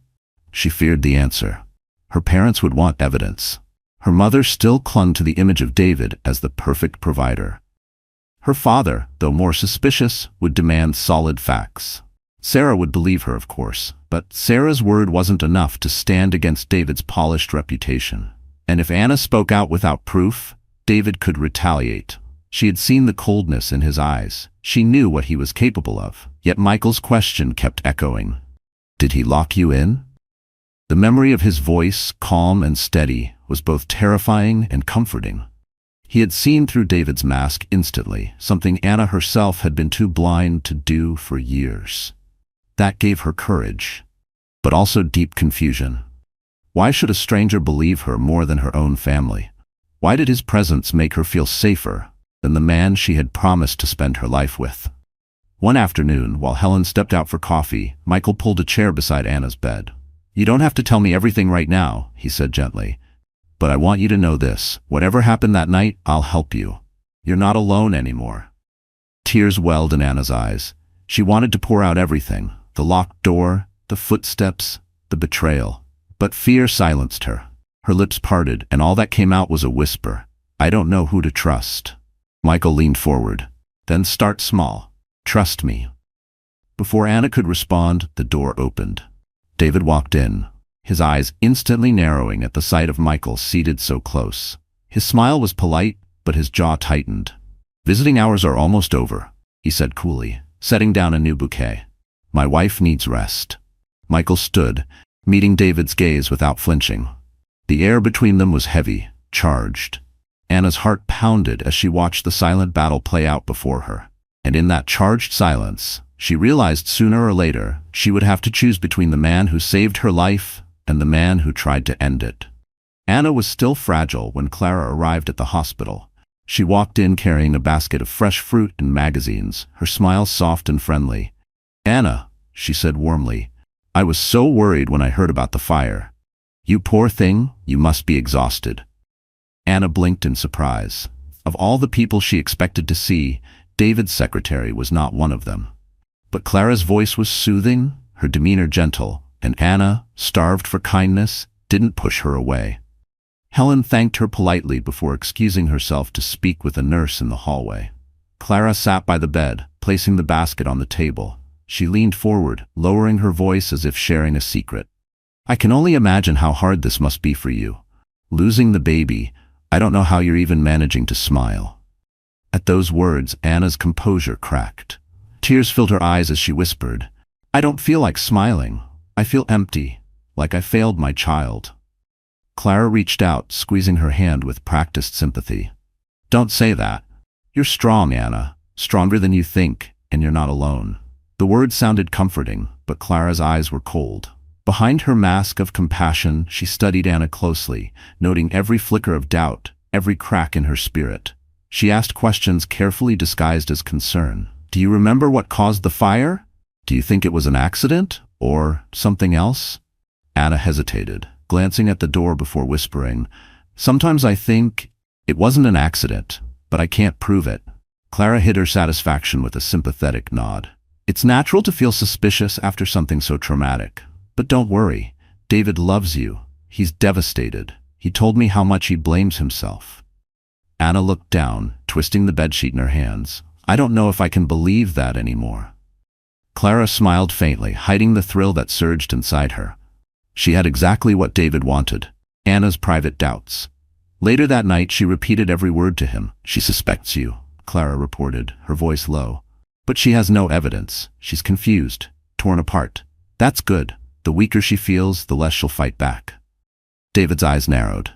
[SPEAKER 1] She feared the answer. Her parents would want evidence. Her mother still clung to the image of David as the perfect provider. Her father, though more suspicious, would demand solid facts. Sarah would believe her, of course, but Sarah's word wasn't enough to stand against David's polished reputation. And if Anna spoke out without proof, David could retaliate. She had seen the coldness in his eyes. She knew what he was capable of. Yet Michael's question kept echoing. Did he lock you in? The memory of his voice, calm and steady, was both terrifying and comforting. He had seen through David's mask instantly, something Anna herself had been too blind to do for years. That gave her courage, but also deep confusion. Why should a stranger believe her more than her own family? Why did his presence make her feel safer than the man she had promised to spend her life with? One afternoon, while Helen stepped out for coffee, Michael pulled a chair beside Anna's bed. "You don't have to tell me everything right now," he said gently. "But I want you to know this. Whatever happened that night, I'll help you. You're not alone anymore." Tears welled in Anna's eyes. She wanted to pour out everything. The locked door, the footsteps, the betrayal. But fear silenced her. Her lips parted, and all that came out was a whisper. "I don't know who to trust." Michael leaned forward. "Then start small. Trust me." Before Anna could respond, the door opened. David walked in, his eyes instantly narrowing at the sight of Michael seated so close. His smile was polite, but his jaw tightened. "Visiting hours are almost over," he said coolly, setting down a new bouquet. "My wife needs rest." Michael stood, meeting David's gaze without flinching. The air between them was heavy, charged. Anna's heart pounded as she watched the silent battle play out before her. And in that charged silence, she realized sooner or later she would have to choose between the man who saved her life and the man who tried to end it. Anna was still fragile when Clara arrived at the hospital. She walked in carrying a basket of fresh fruit and magazines, her smile soft and friendly. "Anna," she said warmly, "I was so worried when I heard about the fire. You poor thing, you must be exhausted." Anna blinked in surprise. Of all the people she expected to see, David's secretary was not one of them. But Clara's voice was soothing, her demeanor gentle, and Anna, starved for kindness, didn't push her away. Helen thanked her politely before excusing herself to speak with a nurse in the hallway. Clara sat by the bed, placing the basket on the table. She leaned forward, lowering her voice as if sharing a secret. "I can only imagine how hard this must be for you. Losing the baby, I don't know how you're even managing to smile." At those words, Anna's composure cracked. Tears filled her eyes as she whispered, "I don't feel like smiling. I feel empty, like I failed my child." Clara reached out, squeezing her hand with practiced sympathy. "Don't say that. You're strong, Anna, stronger than you think, and you're not alone." The words sounded comforting, but Clara's eyes were cold. Behind her mask of compassion, she studied Anna closely, noting every flicker of doubt, every crack in her spirit. She asked questions carefully disguised as concern. "Do you remember what caused the fire? Do you think it was an accident, or something else?" Anna hesitated, glancing at the door before whispering, "Sometimes I think it wasn't an accident, but I can't prove it." Clara hid her satisfaction with a sympathetic nod. "It's natural to feel suspicious after something so traumatic. But don't worry, David loves you. He's devastated. He told me how much he blames himself." Anna looked down, twisting the bedsheet in her hands. "I don't know if I can believe that anymore." Clara smiled faintly, hiding the thrill that surged inside her. She had exactly what David wanted, Anna's private doubts. Later that night, she repeated every word to him. "She suspects you," Clara reported, her voice low. "But she has no evidence. She's confused, torn apart. That's good. The weaker she feels, the less she'll fight back." David's eyes narrowed.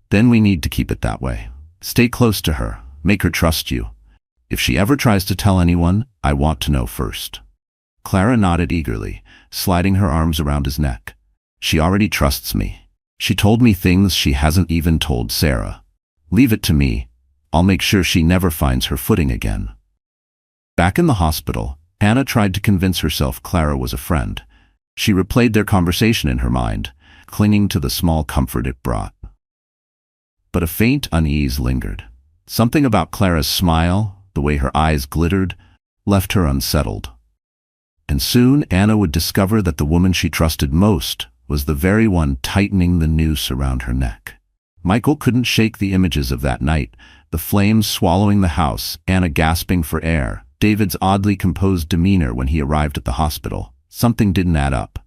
[SPEAKER 1] "Then we need to keep it that way. Stay close to her. Make her trust you. If she ever tries to tell anyone, I want to know first." Clara nodded eagerly, sliding her arms around his neck. "She already trusts me. She told me things she hasn't even told Sarah. Leave it to me. I'll make sure she never finds her footing again." Back in the hospital, Anna tried to convince herself Clara was a friend. She replayed their conversation in her mind, clinging to the small comfort it brought. But a faint unease lingered. Something about Clara's smile, the way her eyes glittered, left her unsettled. And soon Anna would discover that the woman she trusted most was the very one tightening the noose around her neck. Michael couldn't shake the images of that night, the flames swallowing the house, Anna gasping for air, David's oddly composed demeanor when he arrived at the hospital. Something didn't add up.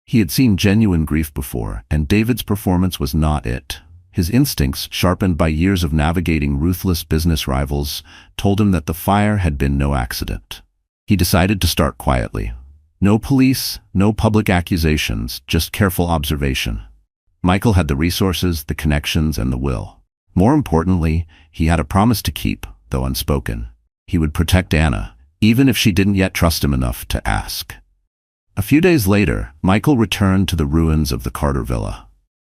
[SPEAKER 1] He had seen genuine grief before, and David's performance was not it. His instincts, sharpened by years of navigating ruthless business rivals, told him that the fire had been no accident. He decided to start quietly. No police, no public accusations, just careful observation. Michael had the resources, the connections, and the will. More importantly, he had a promise to keep, though unspoken. He would protect Anna, even if she didn't yet trust him enough to ask. A few days later, Michael returned to the ruins of the Carter Villa.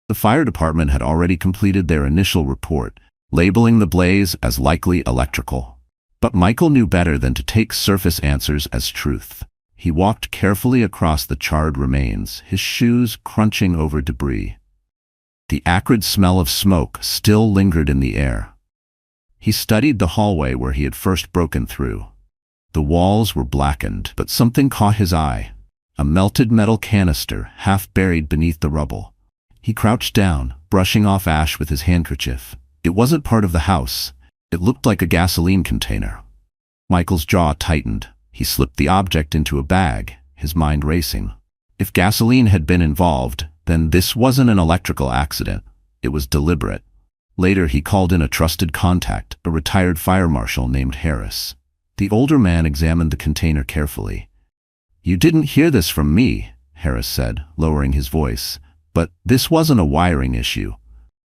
[SPEAKER 1] The fire department had already completed their initial report, labeling the blaze as likely electrical. But Michael knew better than to take surface answers as truth. He walked carefully across the charred remains, his shoes crunching over debris. The acrid smell of smoke still lingered in the air. He studied the hallway where he had first broken through. The walls were blackened, but something caught his eye. A melted metal canister, half buried beneath the rubble. He crouched down, brushing off ash with his handkerchief. It wasn't part of the house. It looked like a gasoline container. Michael's jaw tightened. He slipped the object into a bag, his mind racing. If gasoline had been involved, then this wasn't an electrical accident. It was deliberate. Later, he called in a trusted contact, a retired fire marshal named Harris. The older man examined the container carefully. "You didn't hear this from me," Harris said, lowering his voice, But this wasn't a wiring issue.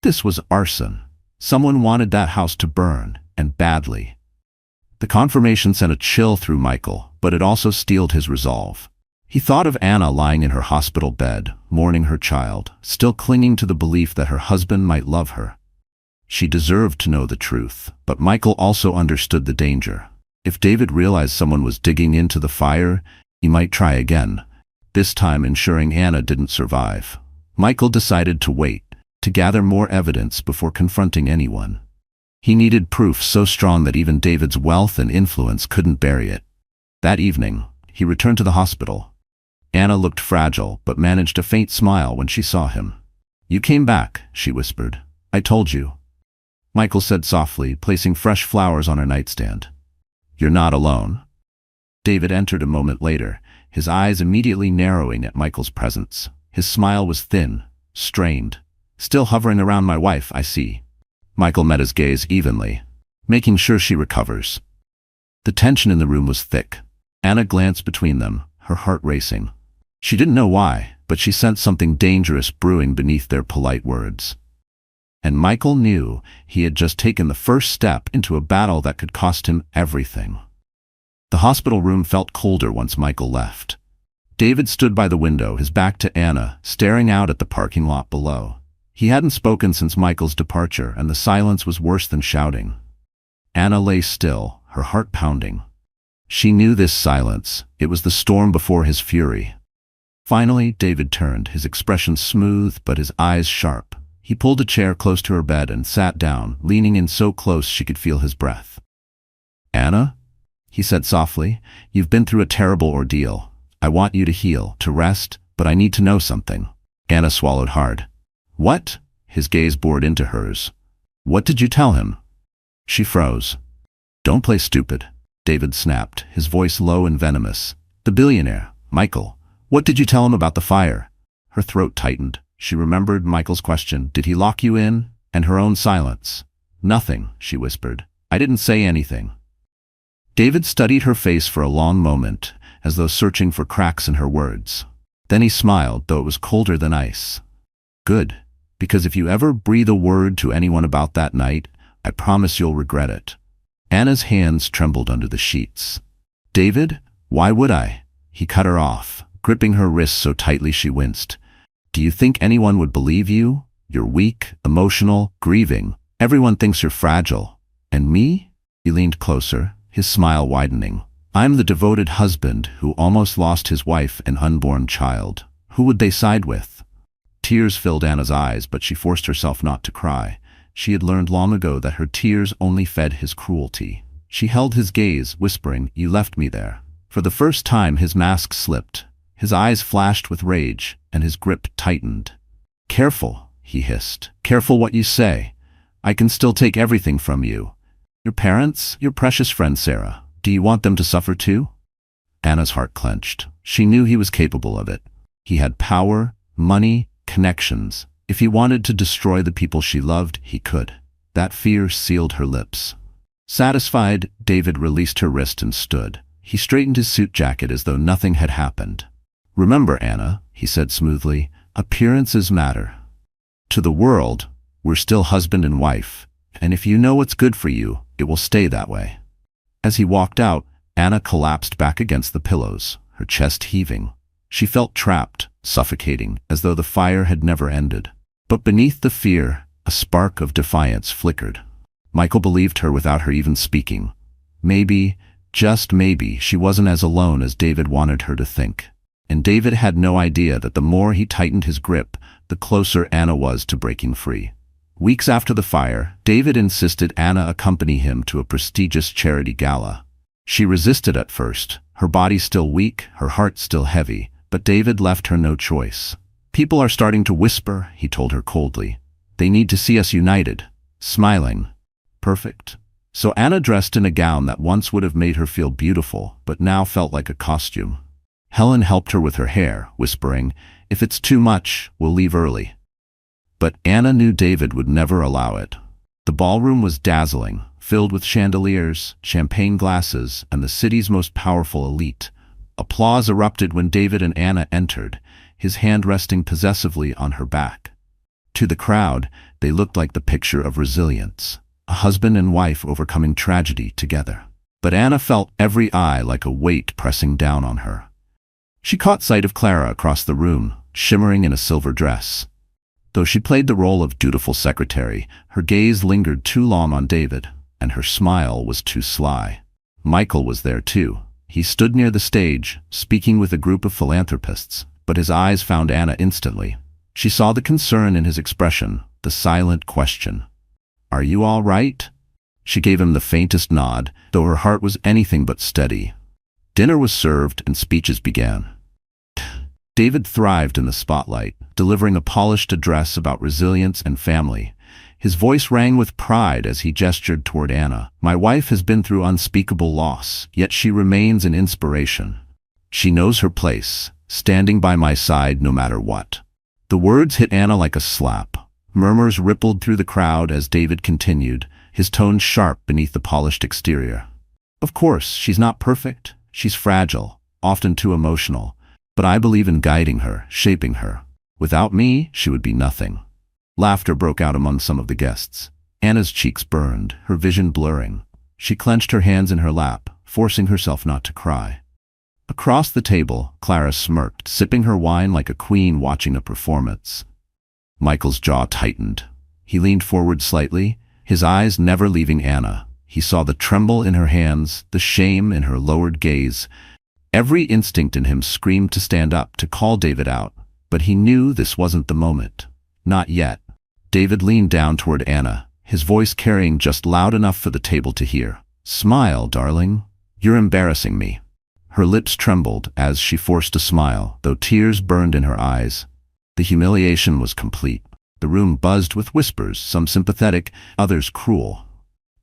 [SPEAKER 1] This was arson. Someone wanted that house to burn, and badly. The confirmation sent a chill through Michael, but it also steeled his resolve. He thought of Anna lying in her hospital bed, mourning her child, still clinging to the belief that her husband might love her. She deserved to know the truth, but Michael also understood the danger. If David realized someone was digging into the fire, he might try again, this time ensuring Anna didn't survive. Michael decided to wait, to gather more evidence before confronting anyone. He needed proof so strong that even David's wealth and influence couldn't bury it. That evening, he returned to the hospital. Anna looked fragile, but managed a faint smile when she saw him. "You came back," she whispered. "I told you." Michael said softly, placing fresh flowers on her nightstand. "You're not alone." David entered a moment later, his eyes immediately narrowing at Michael's presence. His smile was thin, strained. "Still hovering around my wife, I see." Michael met his gaze evenly, making sure she recovers. The tension in the room was thick. Anna glanced between them, her heart racing. She didn't know why, but she sensed something dangerous brewing beneath their polite words. And Michael knew he had just taken the first step into a battle that could cost him everything. The hospital room felt colder once Michael left. David stood by the window, his back to Anna, staring out at the parking lot below. He hadn't spoken since Michael's departure, and the silence was worse than shouting. Anna lay still, her heart pounding. She knew this silence. It was the storm before his fury. Finally, David turned, his expression smooth but his eyes sharp. He pulled a chair close to her bed and sat down, leaning in so close she could feel his breath. "Anna?" he said softly. "You've been through a terrible ordeal. I want you to heal, to rest, but I need to know something." Anna swallowed hard. "What?" His gaze bored into hers. "What did you tell him?" She froze. "Don't play stupid," David snapped, his voice low and venomous. "The billionaire, Michael. What did you tell him about the fire?" Her throat tightened. She remembered Michael's question, "Did he lock you in?" and her own silence. "Nothing," she whispered. "I didn't say anything." David studied her face for a long moment, as though searching for cracks in her words. Then he smiled, though it was colder than ice. "Good, because if you ever breathe a word to anyone about that night, I promise you'll regret it." Anna's hands trembled under the sheets. "David, why would I?" He cut her off, gripping her wrist so tightly she winced. "Do you think anyone would believe you? You're weak, emotional, grieving. Everyone thinks you're fragile. And me?" He leaned closer, his smile widening. "I'm the devoted husband who almost lost his wife and unborn child. Who would they side with?" Tears filled Anna's eyes, but she forced herself not to cry. She had learned long ago that her tears only fed his cruelty. She held his gaze, whispering, "You left me there." For the first time his mask slipped. His eyes flashed with rage, and his grip tightened. "Careful," he hissed. "Careful what you say. I can still take everything from you. Your parents, your precious friend Sarah. Do you want them to suffer too?" Anna's heart clenched. She knew he was capable of it. He had power, money, connections. If he wanted to destroy the people she loved, he could. That fear sealed her lips. Satisfied, David released her wrist and stood. He straightened his suit jacket as though nothing had happened. "Remember, Anna," he said smoothly, "appearances matter. To the world, we're still husband and wife, and if you know what's good for you, it will stay that way." As he walked out, Anna collapsed back against the pillows, her chest heaving. She felt trapped, suffocating, as though the fire had never ended. But beneath the fear, a spark of defiance flickered. Michael believed her without her even speaking. Maybe, just maybe, she wasn't as alone as David wanted her to think. And David had no idea that the more he tightened his grip, the closer Anna was to breaking free. Weeks after the fire, David insisted Anna accompany him to a prestigious charity gala. She resisted at first, her body still weak, her heart still heavy, but David left her no choice. "People are starting to whisper," he told her coldly. "They need to see us united, smiling. Perfect." So Anna dressed in a gown that once would have made her feel beautiful, but now felt like a costume. Helen helped her with her hair, whispering, "If it's too much, we'll leave early." But Anna knew David would never allow it. The ballroom was dazzling, filled with chandeliers, champagne glasses, and the city's most powerful elite. Applause erupted when David and Anna entered, his hand resting possessively on her back. To the crowd, they looked like the picture of resilience, a husband and wife overcoming tragedy together. But Anna felt every eye like a weight pressing down on her. She caught sight of Clara across the room, shimmering in a silver dress. Though she played the role of dutiful secretary, her gaze lingered too long on David, and her smile was too sly. Michael was there too. He stood near the stage, speaking with a group of philanthropists, but his eyes found Anna instantly. She saw the concern in his expression, the silent question. "Are you all right?" She gave him the faintest nod, though her heart was anything but steady. Dinner was served and speeches began. David thrived in the spotlight, delivering a polished address about resilience and family. His voice rang with pride as he gestured toward Anna. "My wife has been through unspeakable loss, yet she remains an inspiration. She knows her place, standing by my side no matter what." The words hit Anna like a slap. Murmurs rippled through the crowd as David continued, his tone sharp beneath the polished exterior. "Of course, she's not perfect. She's fragile, often too emotional. But I believe in guiding her, shaping her. Without me, she would be nothing." Laughter broke out among some of the guests. Anna's cheeks burned, her vision blurring. She clenched her hands in her lap, forcing herself not to cry. Across the table, Clara smirked, sipping her wine like a queen watching a performance. Michael's jaw tightened. He leaned forward slightly, his eyes never leaving Anna. He saw the tremble in her hands, the shame in her lowered gaze. Every instinct in him screamed to stand up, to call David out, but he knew this wasn't the moment. Not yet. David leaned down toward Anna, his voice carrying just loud enough for the table to hear. "Smile, darling. You're embarrassing me." Her lips trembled as she forced a smile, though tears burned in her eyes. The humiliation was complete. The room buzzed with whispers, some sympathetic, others cruel.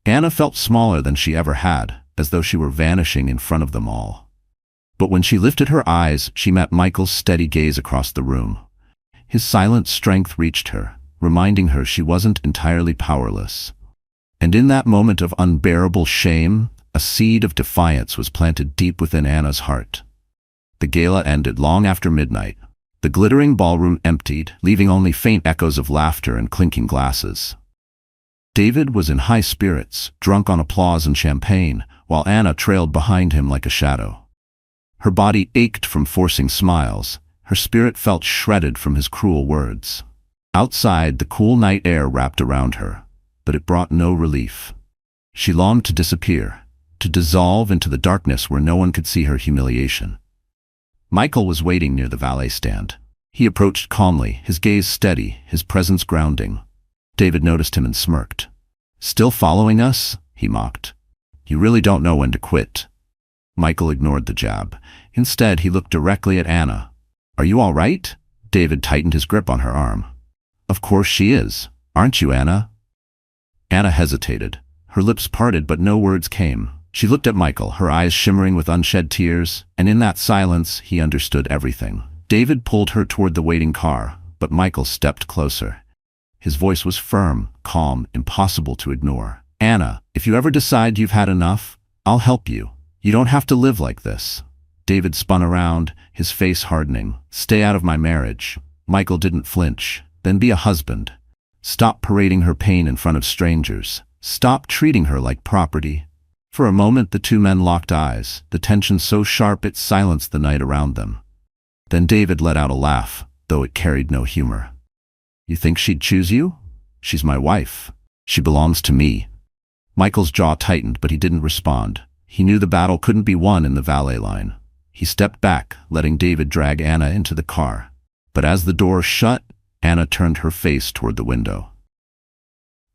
[SPEAKER 1] Anna felt smaller than she ever had, as though she were vanishing in front of them all. But when she lifted her eyes, she met Michael's steady gaze across the room. His silent strength reached her, reminding her she wasn't entirely powerless. And in that moment of unbearable shame, a seed of defiance was planted deep within Anna's heart. The gala ended long after midnight. The glittering ballroom emptied, leaving only faint echoes of laughter and clinking glasses. David was in high spirits, drunk on applause and champagne, while Anna trailed behind him like a shadow. Her body ached from forcing smiles. Her spirit felt shredded from his cruel words. Outside, the cool night air wrapped around her, but it brought no relief. She longed to disappear, to dissolve into the darkness where no one could see her humiliation. Michael was waiting near the valet stand. He approached calmly, his gaze steady, his presence grounding. David noticed him and smirked. "Still following us?" he mocked. "You really don't know when to quit." Michael ignored the jab. Instead, he looked directly at Anna. "Are you all right?" David tightened his grip on her arm. "Of course she is. Aren't you, Anna?" Anna hesitated. Her lips parted, but no words came. She looked at Michael, her eyes shimmering with unshed tears, and in that silence, he understood everything. David pulled her toward the waiting car, but Michael stepped closer. His voice was firm, calm, impossible to ignore. "Anna, if you ever decide you've had enough, I'll help you. You don't have to live like this." David spun around, his face hardening. "Stay out of my marriage." Michael didn't flinch. "Then be a husband. Stop parading her pain in front of strangers. Stop treating her like property." For a moment the two men locked eyes, the tension so sharp it silenced the night around them. Then David let out a laugh, though it carried no humor. "You think she'd choose you? She's my wife. She belongs to me." Michael's jaw tightened, but he didn't respond. He knew the battle couldn't be won in the valet line. He stepped back, letting David drag Anna into the car. But as the door shut, Anna turned her face toward the window.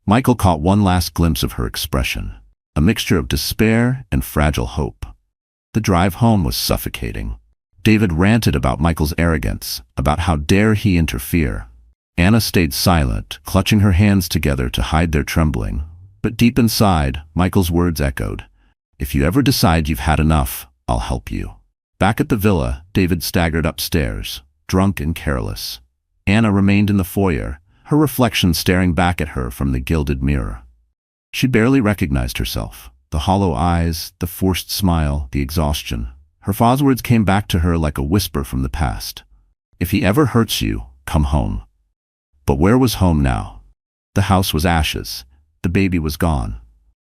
[SPEAKER 1] Michael caught one last glimpse of her expression, a mixture of despair and fragile hope. The drive home was suffocating. David ranted about Michael's arrogance, about how dare he interfere. Anna stayed silent, clutching her hands together to hide their trembling. But deep inside, Michael's words echoed, "If you ever decide you've had enough, I'll help you." Back at the villa, David staggered upstairs, drunk and careless. Anna remained in the foyer, her reflection staring back at her from the gilded mirror. She barely recognized herself. The hollow eyes, the forced smile, the exhaustion. Her father's words came back to her like a whisper from the past. If he ever hurts you, come home. But where was home now? The house was ashes. The baby was gone.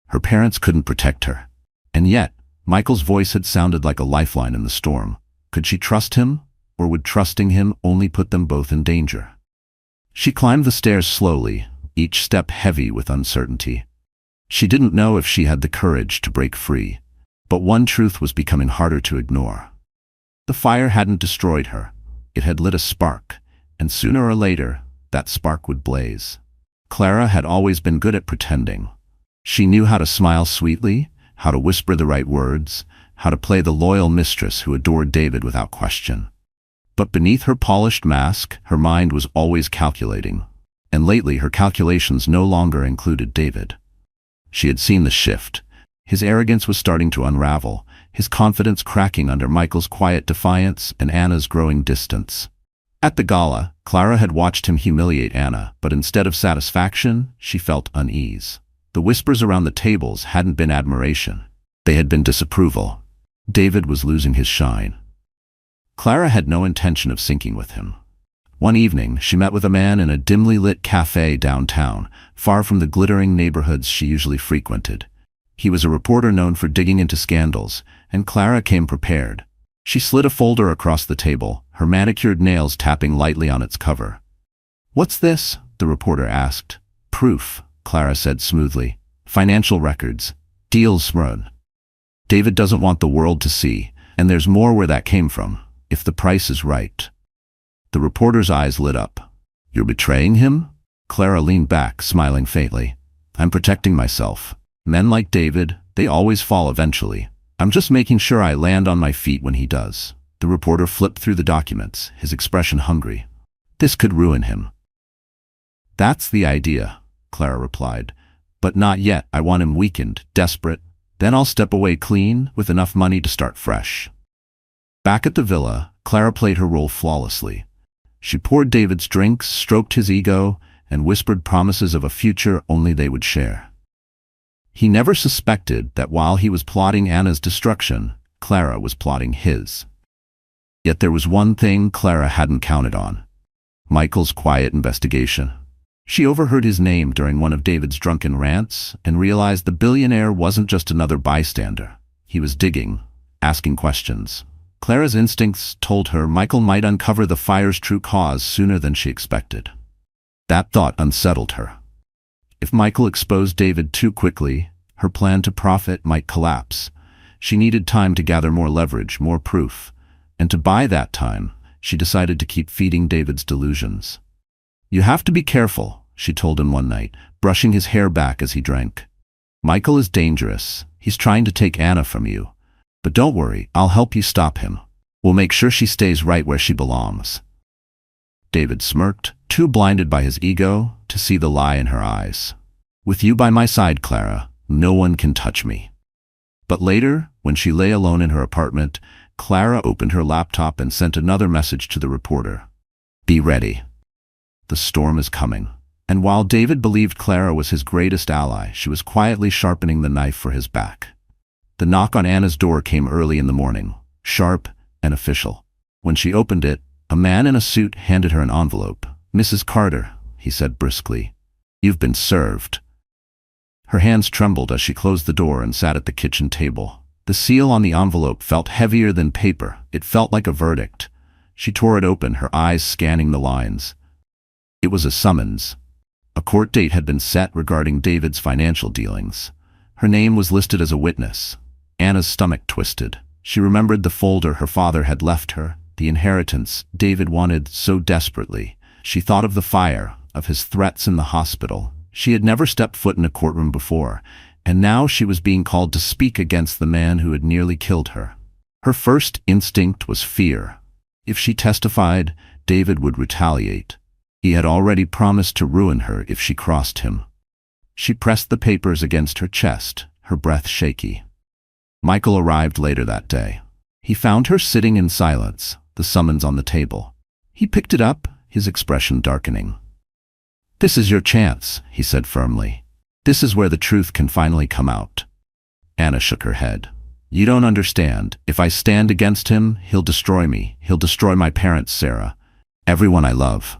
[SPEAKER 1] Her parents couldn't protect her. And yet, Michael's voice had sounded like a lifeline in the storm. Could she trust him, or would trusting him only put them both in danger? She climbed the stairs slowly, each step heavy with uncertainty. She didn't know if she had the courage to break free, but one truth was becoming harder to ignore. The fire hadn't destroyed her. It had lit a spark, and sooner or later, that spark would blaze. Clara had always been good at pretending. She knew how to smile sweetly, how to whisper the right words, how to play the loyal mistress who adored David without question. But beneath her polished mask, her mind was always calculating. And lately her calculations no longer included David. She had seen the shift. His arrogance was starting to unravel, his confidence cracking under Michael's quiet defiance and Anna's growing distance. At the gala, Clara had watched him humiliate Anna, but instead of satisfaction, she felt unease. The whispers around the tables hadn't been admiration. They had been disapproval. David was losing his shine. Clara had no intention of sinking with him. One evening, she met with a man in a dimly lit cafe downtown, far from the glittering neighborhoods she usually frequented. He was a reporter known for digging into scandals, and Clara came prepared. She slid a folder across the table, her manicured nails tapping lightly on its cover. "What's this?" the reporter asked. "Proof," Clara said smoothly. "Financial records. Deals run. David doesn't want the world to see, and there's more where that came from, if the price is right." The reporter's eyes lit up. "You're betraying him?" Clara leaned back, smiling faintly. "I'm protecting myself. Men like David, they always fall eventually. I'm just making sure I land on my feet when he does." The reporter flipped through the documents, his expression hungry. "This could ruin him." "That's the idea," Clara replied. "But not yet. I want him weakened, desperate. Then I'll step away clean, with enough money to start fresh." Back at the villa, Clara played her role flawlessly. She poured David's drinks, stroked his ego, and whispered promises of a future only they would share. He never suspected that while he was plotting Anna's destruction, Clara was plotting his. Yet there was one thing Clara hadn't counted on: Michael's quiet investigation. She overheard his name during one of David's drunken rants and realized the billionaire wasn't just another bystander. He was digging, asking questions. Clara's instincts told her Michael might uncover the fire's true cause sooner than she expected. That thought unsettled her. If Michael exposed David too quickly, her plan to profit might collapse. She needed time to gather more leverage, more proof. And to buy that time, she decided to keep feeding David's delusions. "You have to be careful," she told him one night, brushing his hair back as he drank. "Michael is dangerous. He's trying to take Anna from you. But don't worry, I'll help you stop him. We'll make sure she stays right where she belongs." David smirked, too blinded by his ego to see the lie in her eyes. "With you by my side, Clara, no one can touch me." But later, when she lay alone in her apartment, Clara opened her laptop and sent another message to the reporter. "Be ready. The storm is coming." And while David believed Clara was his greatest ally, she was quietly sharpening the knife for his back. The knock on Anna's door came early in the morning, sharp and official. When she opened it, a man in a suit handed her an envelope. "Mrs. Carter," he said briskly, "you've been served." Her hands trembled as she closed the door and sat at the kitchen table. The seal on the envelope felt heavier than paper. It felt like a verdict. She tore it open, her eyes scanning the lines. It was a summons. A court date had been set regarding David's financial dealings. Her name was listed as a witness. Anna's stomach twisted. She remembered the folder her father had left her, the inheritance David wanted so desperately. She thought of the fire, of his threats in the hospital. She had never stepped foot in a courtroom before, and now she was being called to speak against the man who had nearly killed her. Her first instinct was fear. If she testified, David would retaliate. He had already promised to ruin her if she crossed him. She pressed the papers against her chest, her breath shaky. Michael arrived later that day. He found her sitting in silence, the summons on the table. He picked it up, his expression darkening. "This is your chance," he said firmly. "This is where the truth can finally come out." Anna shook her head. "You don't understand. If I stand against him, he'll destroy me. He'll destroy my parents, Sarah. Everyone I love.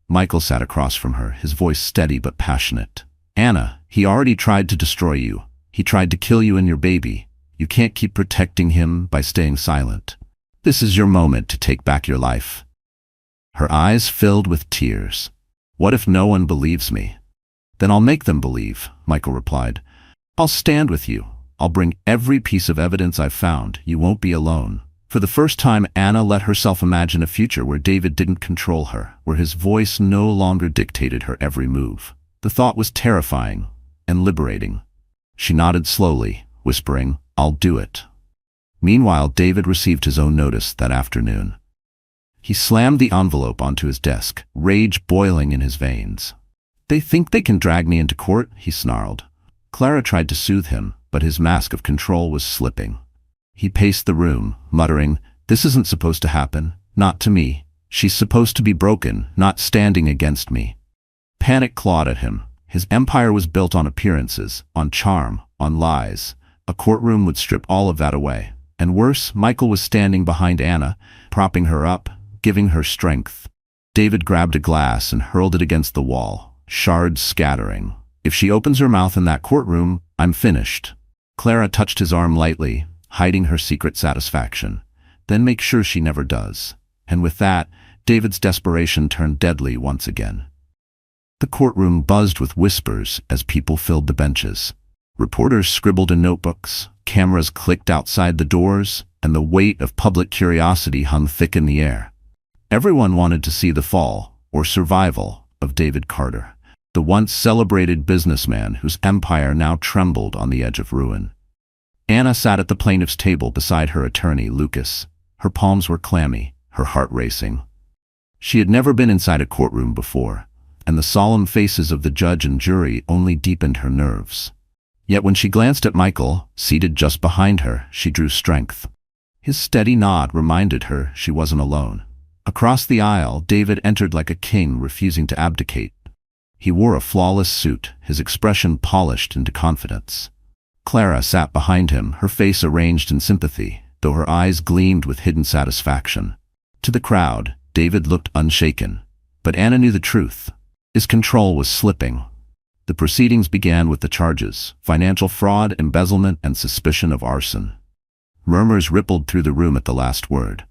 [SPEAKER 1] Michael sat across from her, his voice steady but passionate. Anna, he already tried to destroy you. He tried to kill you and your baby. You can't keep protecting him by staying silent. This is your moment to take back your life. Her eyes filled with tears. What if no one believes me? Then I'll make them believe, Michael replied. I'll stand with you. I'll bring every piece of evidence I've found. You won't be alone. For the first time, Anna let herself imagine a future where David didn't control her, where his voice no longer dictated her every move. The thought was terrifying and liberating. She nodded slowly, whispering, I'll do it. Meanwhile, David received his own notice that afternoon. He slammed the envelope onto his desk, rage boiling in his veins. They think they can drag me into court, he snarled. Clara tried to soothe him, but his mask of control was slipping. He paced the room, muttering, This isn't supposed to happen, not to me. She's supposed to be broken, not standing against me. Panic clawed at him. His empire was built on appearances, on charm, on lies. A courtroom would strip all of that away. And worse, Michael was standing behind Anna, propping her up, giving her strength. David grabbed a glass and hurled it against the wall, shards scattering. If she opens her mouth in that courtroom, I'm finished. Clara touched his arm lightly, hiding her secret satisfaction. Then make sure she never does. And with that, David's desperation turned deadly once again. The courtroom buzzed with whispers as people filled the benches. Reporters scribbled in notebooks, cameras clicked outside the doors, and the weight of public curiosity hung thick in the air. Everyone wanted to see the fall, or survival, of David Carter, the once celebrated businessman whose empire now trembled on the edge of ruin. Anna sat at the plaintiff's table beside her attorney, Lucas. Her palms were clammy, her heart racing. She had never been inside a courtroom before, and the solemn faces of the judge and jury only deepened her nerves. Yet when she glanced at Michael, seated just behind her, she drew strength. His steady nod reminded her she wasn't alone. Across the aisle, David entered like a king refusing to abdicate. He wore a flawless suit, his expression polished into confidence. Clara sat behind him, her face arranged in sympathy, though her eyes gleamed with hidden satisfaction. To the crowd, David looked unshaken. But Anna knew the truth. His control was slipping. The proceedings began with the charges: financial fraud, embezzlement, and suspicion of arson. Murmurs rippled through the room at the last word.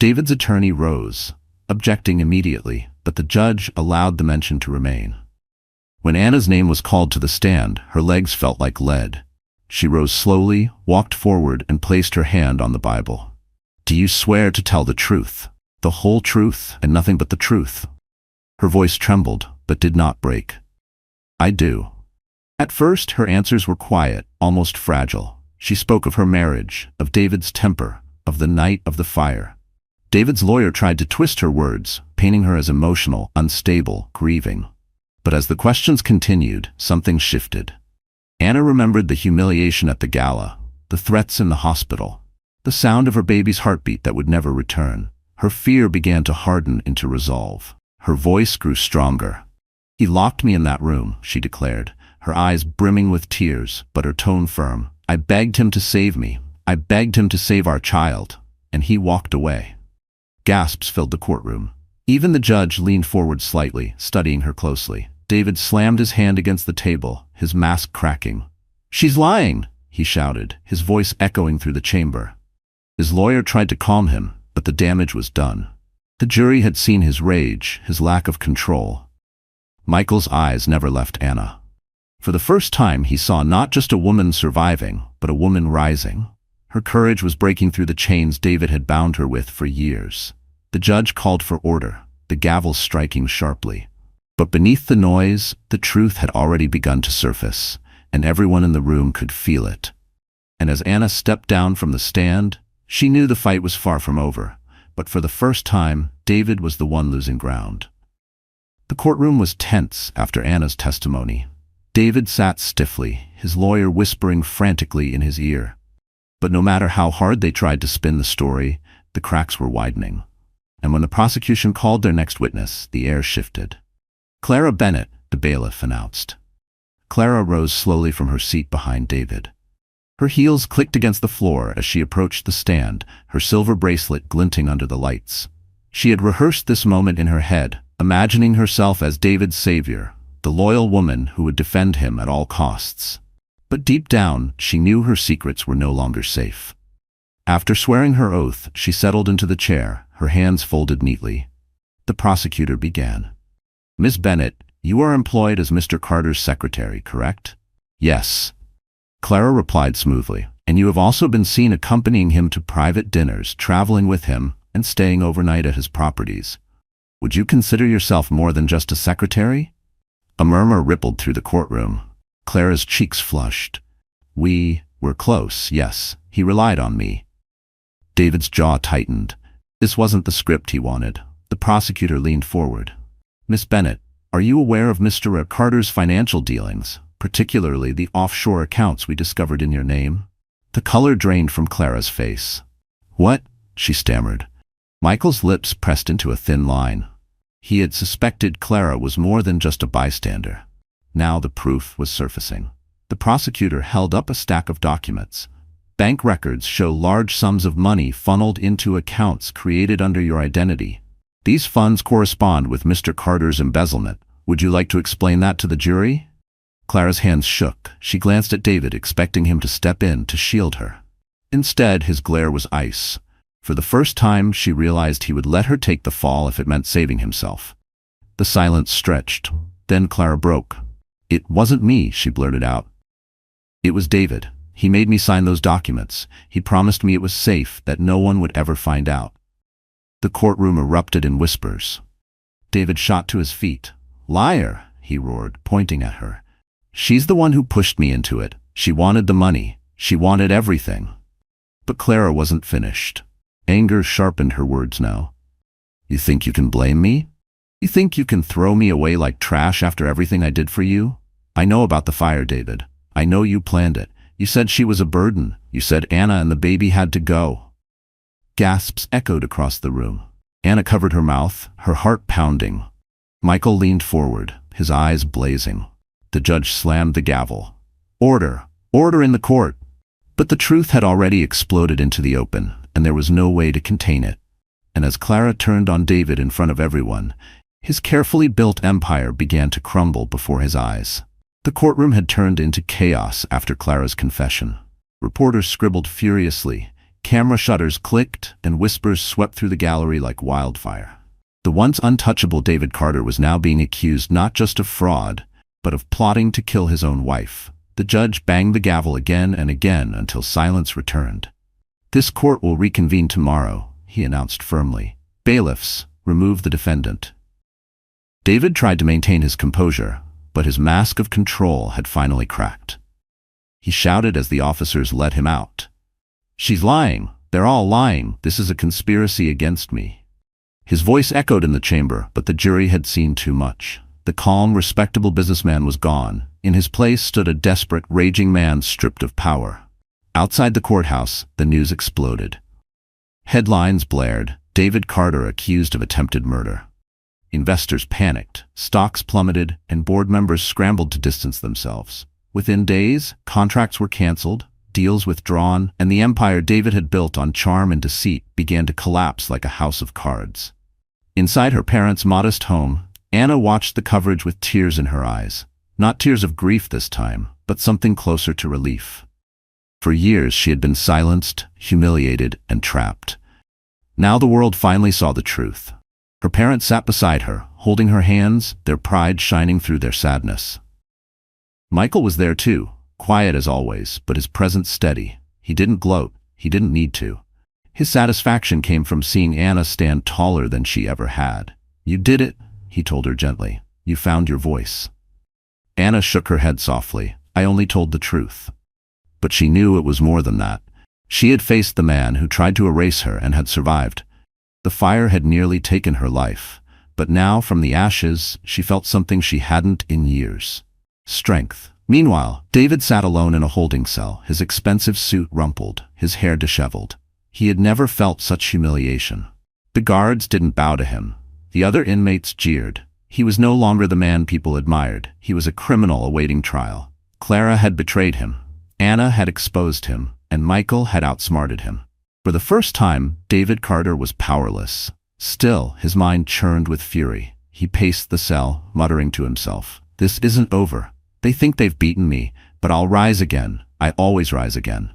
[SPEAKER 1] David's attorney rose, objecting immediately, but the judge allowed the mention to remain. When Anna's name was called to the stand, her legs felt like lead. She rose slowly, walked forward, and placed her hand on the Bible. Do you swear to tell the truth, the whole truth, and nothing but the truth? Her voice trembled, but did not break. I do. At first, her answers were quiet, almost fragile. She spoke of her marriage, of David's temper, of the night of the fire. David's lawyer tried to twist her words, painting her as emotional, unstable, grieving. But as the questions continued, something shifted. Anna remembered the humiliation at the gala, the threats in the hospital, the sound of her baby's heartbeat that would never return. Her fear began to harden into resolve. Her voice grew stronger. He locked me in that room, she declared, her eyes brimming with tears, but her tone firm. I begged him to save me. I begged him to save our child. And he walked away. Gasps filled the courtroom. Even the judge leaned forward slightly, studying her closely. David slammed his hand against the table, his mask cracking. She's lying, he shouted, his voice echoing through the chamber. His lawyer tried to calm him, but the damage was done. The jury had seen his rage, his lack of control. Michael's eyes never left Anna. For the first time, he saw not just a woman surviving, but a woman rising. Her courage was breaking through the chains David had bound her with for years. The judge called for order, the gavel striking sharply. But beneath the noise, the truth had already begun to surface, and everyone in the room could feel it. And as Anna stepped down from the stand, she knew the fight was far from over. But for the first time, David was the one losing ground. The courtroom was tense after Anna's testimony. David sat stiffly, his lawyer whispering frantically in his ear. But no matter how hard they tried to spin the story, the cracks were widening. And when the prosecution called their next witness, the air shifted. Clara Bennett, the bailiff announced. Clara rose slowly from her seat behind David. Her heels clicked against the floor as she approached the stand, her silver bracelet glinting under the lights. She had rehearsed this moment in her head, imagining herself as David's savior, the loyal woman who would defend him at all costs. But deep down, she knew her secrets were no longer safe. After swearing her oath, she settled into the chair, her hands folded neatly. The prosecutor began. "Miss Bennett, you are employed as Mr. Carter's secretary, correct?" "Yes," Clara replied smoothly. "And you have also been seen accompanying him to private dinners, traveling with him, and staying overnight at his properties. Would you consider yourself more than just a secretary?" A murmur rippled through the courtroom. Clara's cheeks flushed. "We were close, yes. He relied on me." David's jaw tightened. This wasn't the script he wanted. The prosecutor leaned forward. "Miss Bennett, are you aware of Mr. Carter's financial dealings, particularly the offshore accounts we discovered in your name?" The color drained from Clara's face. "What?" she stammered. Michael's lips pressed into a thin line. He had suspected Clara was more than just a bystander. Now the proof was surfacing. The prosecutor held up a stack of documents. "Bank records show large sums of money funneled into accounts created under your identity. These funds correspond with Mr. Carter's embezzlement. Would you like to explain that to the jury?" Clara's hands shook. She glanced at David, expecting him to step in to shield her. Instead, his glare was ice. For the first time, she realized he would let her take the fall if it meant saving himself. The silence stretched. Then Clara broke. "It wasn't me," she blurted out. "It was David. He made me sign those documents. He promised me it was safe, that no one would ever find out." The courtroom erupted in whispers. David shot to his feet. "Liar!" he roared, pointing at her. "She's the one who pushed me into it. She wanted the money. She wanted everything." But Clara wasn't finished. Anger sharpened her words now. "You think you can blame me? You think you can throw me away like trash after everything I did for you? I know about the fire, David. I know you planned it. You said she was a burden. You said Anna and the baby had to go." Gasps echoed across the room. Anna covered her mouth, her heart pounding. Michael leaned forward, his eyes blazing. The judge slammed the gavel. "Order! Order in the court!" But the truth had already exploded into the open, and there was no way to contain it. And as Clara turned on David in front of everyone, his carefully built empire began to crumble before his eyes. The courtroom had turned into chaos after Clara's confession. Reporters scribbled furiously, camera shutters clicked, and whispers swept through the gallery like wildfire. The once untouchable David Carter was now being accused not just of fraud, but of plotting to kill his own wife. The judge banged the gavel again and again until silence returned. "This court will reconvene tomorrow," he announced firmly. "Bailiffs, remove the defendant." David tried to maintain his composure, but his mask of control had finally cracked. He shouted as the officers let him out. "She's lying. They're all lying. This is a conspiracy against me." His voice echoed in the chamber, but the jury had seen too much. The calm, respectable businessman was gone. In his place stood a desperate, raging man stripped of power. Outside the courthouse, the news exploded. Headlines blared, "David Carter accused of attempted murder." Investors panicked, stocks plummeted, and board members scrambled to distance themselves. Within days, contracts were canceled, deals withdrawn, and the empire David had built on charm and deceit began to collapse like a house of cards. Inside her parents' modest home, Anna watched the coverage with tears in her eyes. Not tears of grief this time, but something closer to relief. For years she had been silenced, humiliated, and trapped. Now the world finally saw the truth. Her parents sat beside her, holding her hands, their pride shining through their sadness. Michael was there too, quiet as always, but his presence steady. He didn't gloat, he didn't need to. His satisfaction came from seeing Anna stand taller than she ever had. "You did it," he told her gently. "You found your voice." Anna shook her head softly. "I only told the truth." But she knew it was more than that. She had faced the man who tried to erase her and had survived. The fire had nearly taken her life, but now from the ashes she felt something she hadn't in years. Strength. Meanwhile, David sat alone in a holding cell, his expensive suit rumpled, his hair disheveled. He had never felt such humiliation. The guards didn't bow to him. The other inmates jeered. He was no longer the man people admired. He was a criminal awaiting trial. Clara had betrayed him. Anna had exposed him, and Michael had outsmarted him. For the first time, David Carter was powerless. Still, his mind churned with fury. He paced the cell, muttering to himself, "This isn't over. They think they've beaten me, but I'll rise again. I always rise again."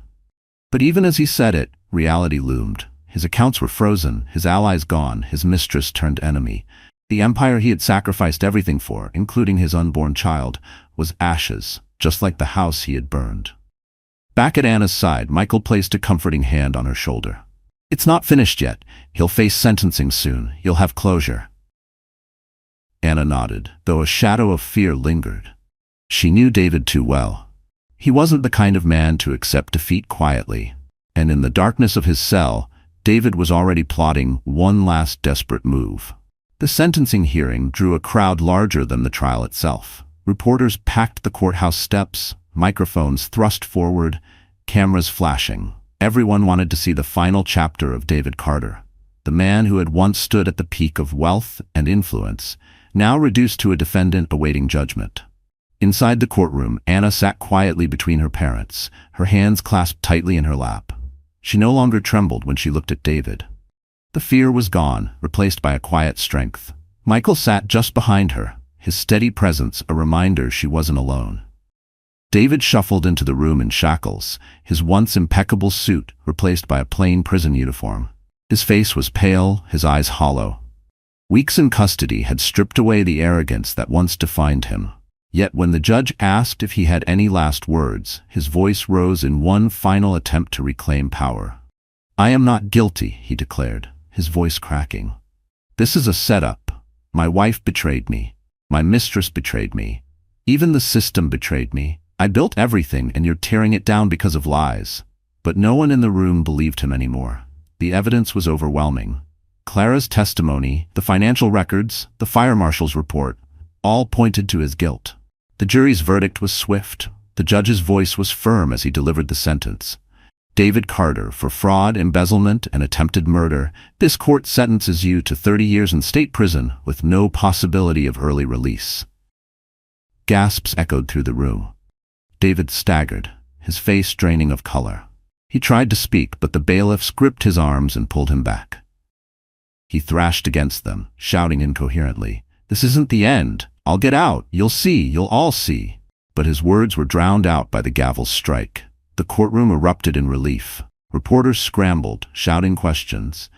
[SPEAKER 1] But even as he said it, reality loomed. His accounts were frozen, his allies gone, his mistress turned enemy. The empire he had sacrificed everything for, including his unborn child, was ashes, just like the house he had burned. Back at Anna's side, Michael placed a comforting hand on her shoulder. "It's not finished yet. He'll face sentencing soon. You'll have closure." Anna nodded, though a shadow of fear lingered. She knew David too well. He wasn't the kind of man to accept defeat quietly, and in the darkness of his cell, David was already plotting one last desperate move. The sentencing hearing drew a crowd larger than the trial itself. Reporters packed the courthouse steps, microphones thrust forward, cameras flashing. Everyone wanted to see the final chapter of David Carter, the man who had once stood at the peak of wealth and influence, now reduced to a defendant awaiting judgment. Inside the courtroom, Anna sat quietly between her parents, her hands clasped tightly in her lap. She no longer trembled when she looked at David. The fear was gone, replaced by a quiet strength. Michael sat just behind her, his steady presence a reminder she wasn't alone. David shuffled into the room in shackles, his once impeccable suit replaced by a plain prison uniform. His face was pale, his eyes hollow. Weeks in custody had stripped away the arrogance that once defined him. Yet when the judge asked if he had any last words, his voice rose in one final attempt to reclaim power. "I am not guilty," he declared, his voice cracking. "This is a setup. My wife betrayed me. My mistress betrayed me. Even the system betrayed me. I built everything and you're tearing it down because of lies." But no one in the room believed him anymore. The evidence was overwhelming. Clara's testimony, the financial records, the fire marshal's report, all pointed to his guilt. The jury's verdict was swift. The judge's voice was firm as he delivered the sentence. "David Carter, for fraud, embezzlement, and attempted murder, this court sentences you to 30 years in state prison with no possibility of early release." Gasps echoed through the room. David staggered, his face draining of color. He tried to speak, but the bailiffs gripped his arms and pulled him back. He thrashed against them, shouting incoherently, "This isn't the end. I'll get out. You'll see. You'll all see." But his words were drowned out by the gavel's strike. The courtroom erupted in relief. Reporters scrambled, shouting questions.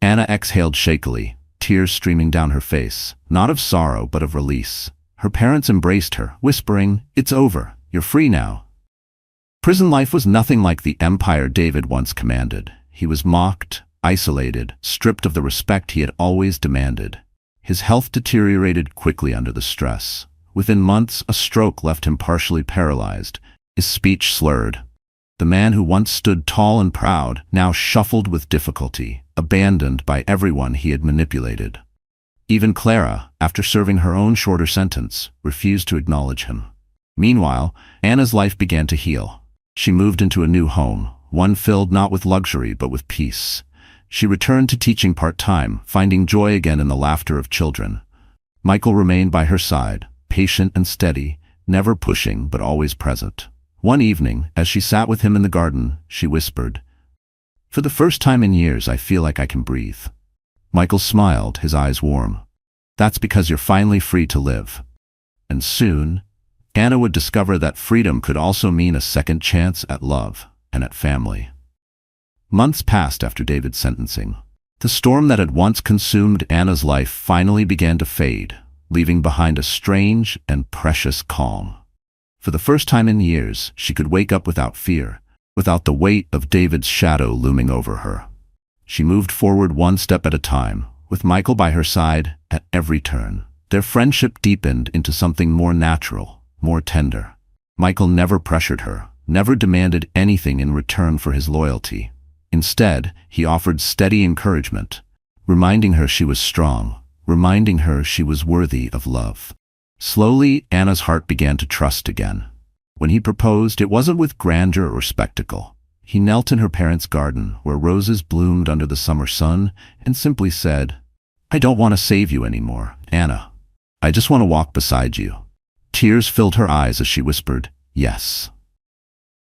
[SPEAKER 1] Anna exhaled shakily, tears streaming down her face, not of sorrow but of release. Her parents embraced her, whispering, "It's over. You're free now." Prison life was nothing like the empire David once commanded. He was mocked, isolated, stripped of the respect he had always demanded. His health deteriorated quickly under the stress. Within months, a stroke left him partially paralyzed, his speech slurred. The man who once stood tall and proud now shuffled with difficulty, abandoned by everyone he had manipulated. Even Clara, after serving her own shorter sentence, refused to acknowledge him. Meanwhile, Anna's life began to heal. She moved into a new home, one filled not with luxury but with peace. She returned to teaching part-time, finding joy again in the laughter of children. Michael remained by her side, patient and steady, never pushing but always present. One evening, as she sat with him in the garden, she whispered, "For the first time in years, I feel like I can breathe." Michael smiled, his eyes warm. "That's because you're finally free to live." And soon, Anna would discover that freedom could also mean a second chance at love and at family. Months passed after David's sentencing. The storm that had once consumed Anna's life finally began to fade, leaving behind a strange and precious calm. For the first time in years, she could wake up without fear, without the weight of David's shadow looming over her. She moved forward one step at a time, with Michael by her side at every turn. Their friendship deepened into something more natural, more tender. Michael never pressured her, never demanded anything in return for his loyalty. Instead, he offered steady encouragement, reminding her she was strong, reminding her she was worthy of love. Slowly, Anna's heart began to trust again. When he proposed, it wasn't with grandeur or spectacle. He knelt in her parents' garden, where roses bloomed under the summer sun, and simply said, "I don't want to save you anymore, Anna. I just want to walk beside you." Tears filled her eyes as she whispered, "Yes."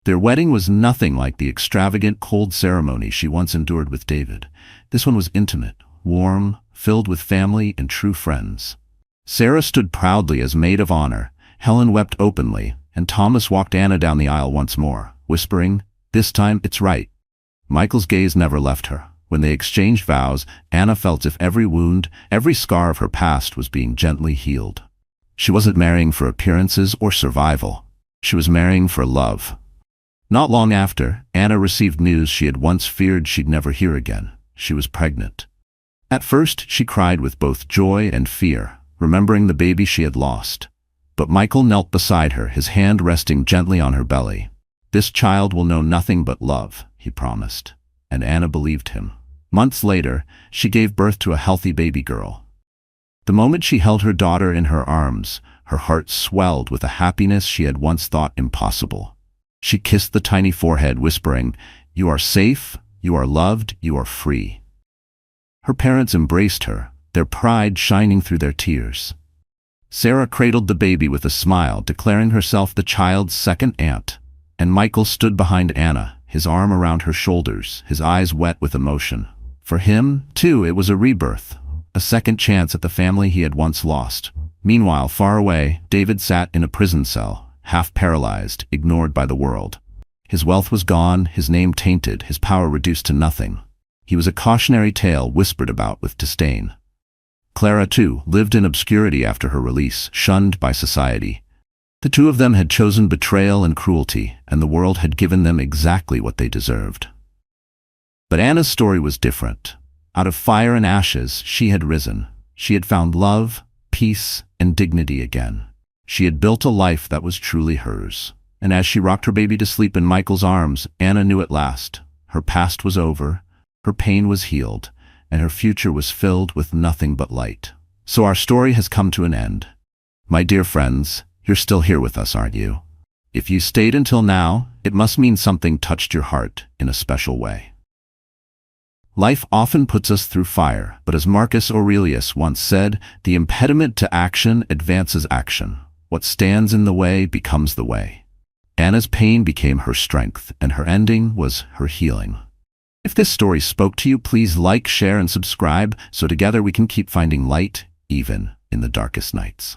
[SPEAKER 1] Their wedding was nothing like the extravagant, cold ceremony she once endured with David. This one was intimate, warm, filled with family and true friends. Sarah stood proudly as maid of honor, Helen wept openly, and Thomas walked Anna down the aisle once more, whispering, "This time it's right." Michael's gaze never left her. When they exchanged vows, Anna felt as if every wound, every scar of her past was being gently healed. She wasn't marrying for appearances or survival. She was marrying for love. Not long after, Anna received news she had once feared she'd never hear again. She was pregnant. At first, she cried with both joy and fear, remembering the baby she had lost. But Michael knelt beside her, his hand resting gently on her belly. "This child will know nothing but love," he promised. And Anna believed him. Months later, she gave birth to a healthy baby girl. The moment she held her daughter in her arms, her heart swelled with a happiness she had once thought impossible. She kissed the tiny forehead, whispering, "You are safe, you are loved, you are free." Her parents embraced her, their pride shining through their tears. Sarah cradled the baby with a smile, declaring herself the child's second aunt, and Michael stood behind Anna, his arm around her shoulders, his eyes wet with emotion. For him, too, it was a rebirth, a second chance at the family he had once lost. Meanwhile, far away, David sat in a prison cell, half paralyzed, ignored by the world. His wealth was gone, his name tainted, his power reduced to nothing. He was a cautionary tale whispered about with disdain. Clara, too, lived in obscurity after her release, shunned by society. The two of them had chosen betrayal and cruelty, and the world had given them exactly what they deserved. But Anna's story was different. Out of fire and ashes, she had risen. She had found love, peace, and dignity again. She had built a life that was truly hers. And as she rocked her baby to sleep in Michael's arms, Anna knew at last. Her past was over, her pain was healed, and her future was filled with nothing but light. So our story has come to an end. My dear friends, you're still here with us, aren't you? If you stayed until now, it must mean something touched your heart in a special way. Life often puts us through fire, but as Marcus Aurelius once said, the impediment to action advances action. What stands in the way becomes the way. Anna's pain became her strength, and her ending was her healing. If this story spoke to you, please like, share, and subscribe so together we can keep finding light, even in the darkest nights.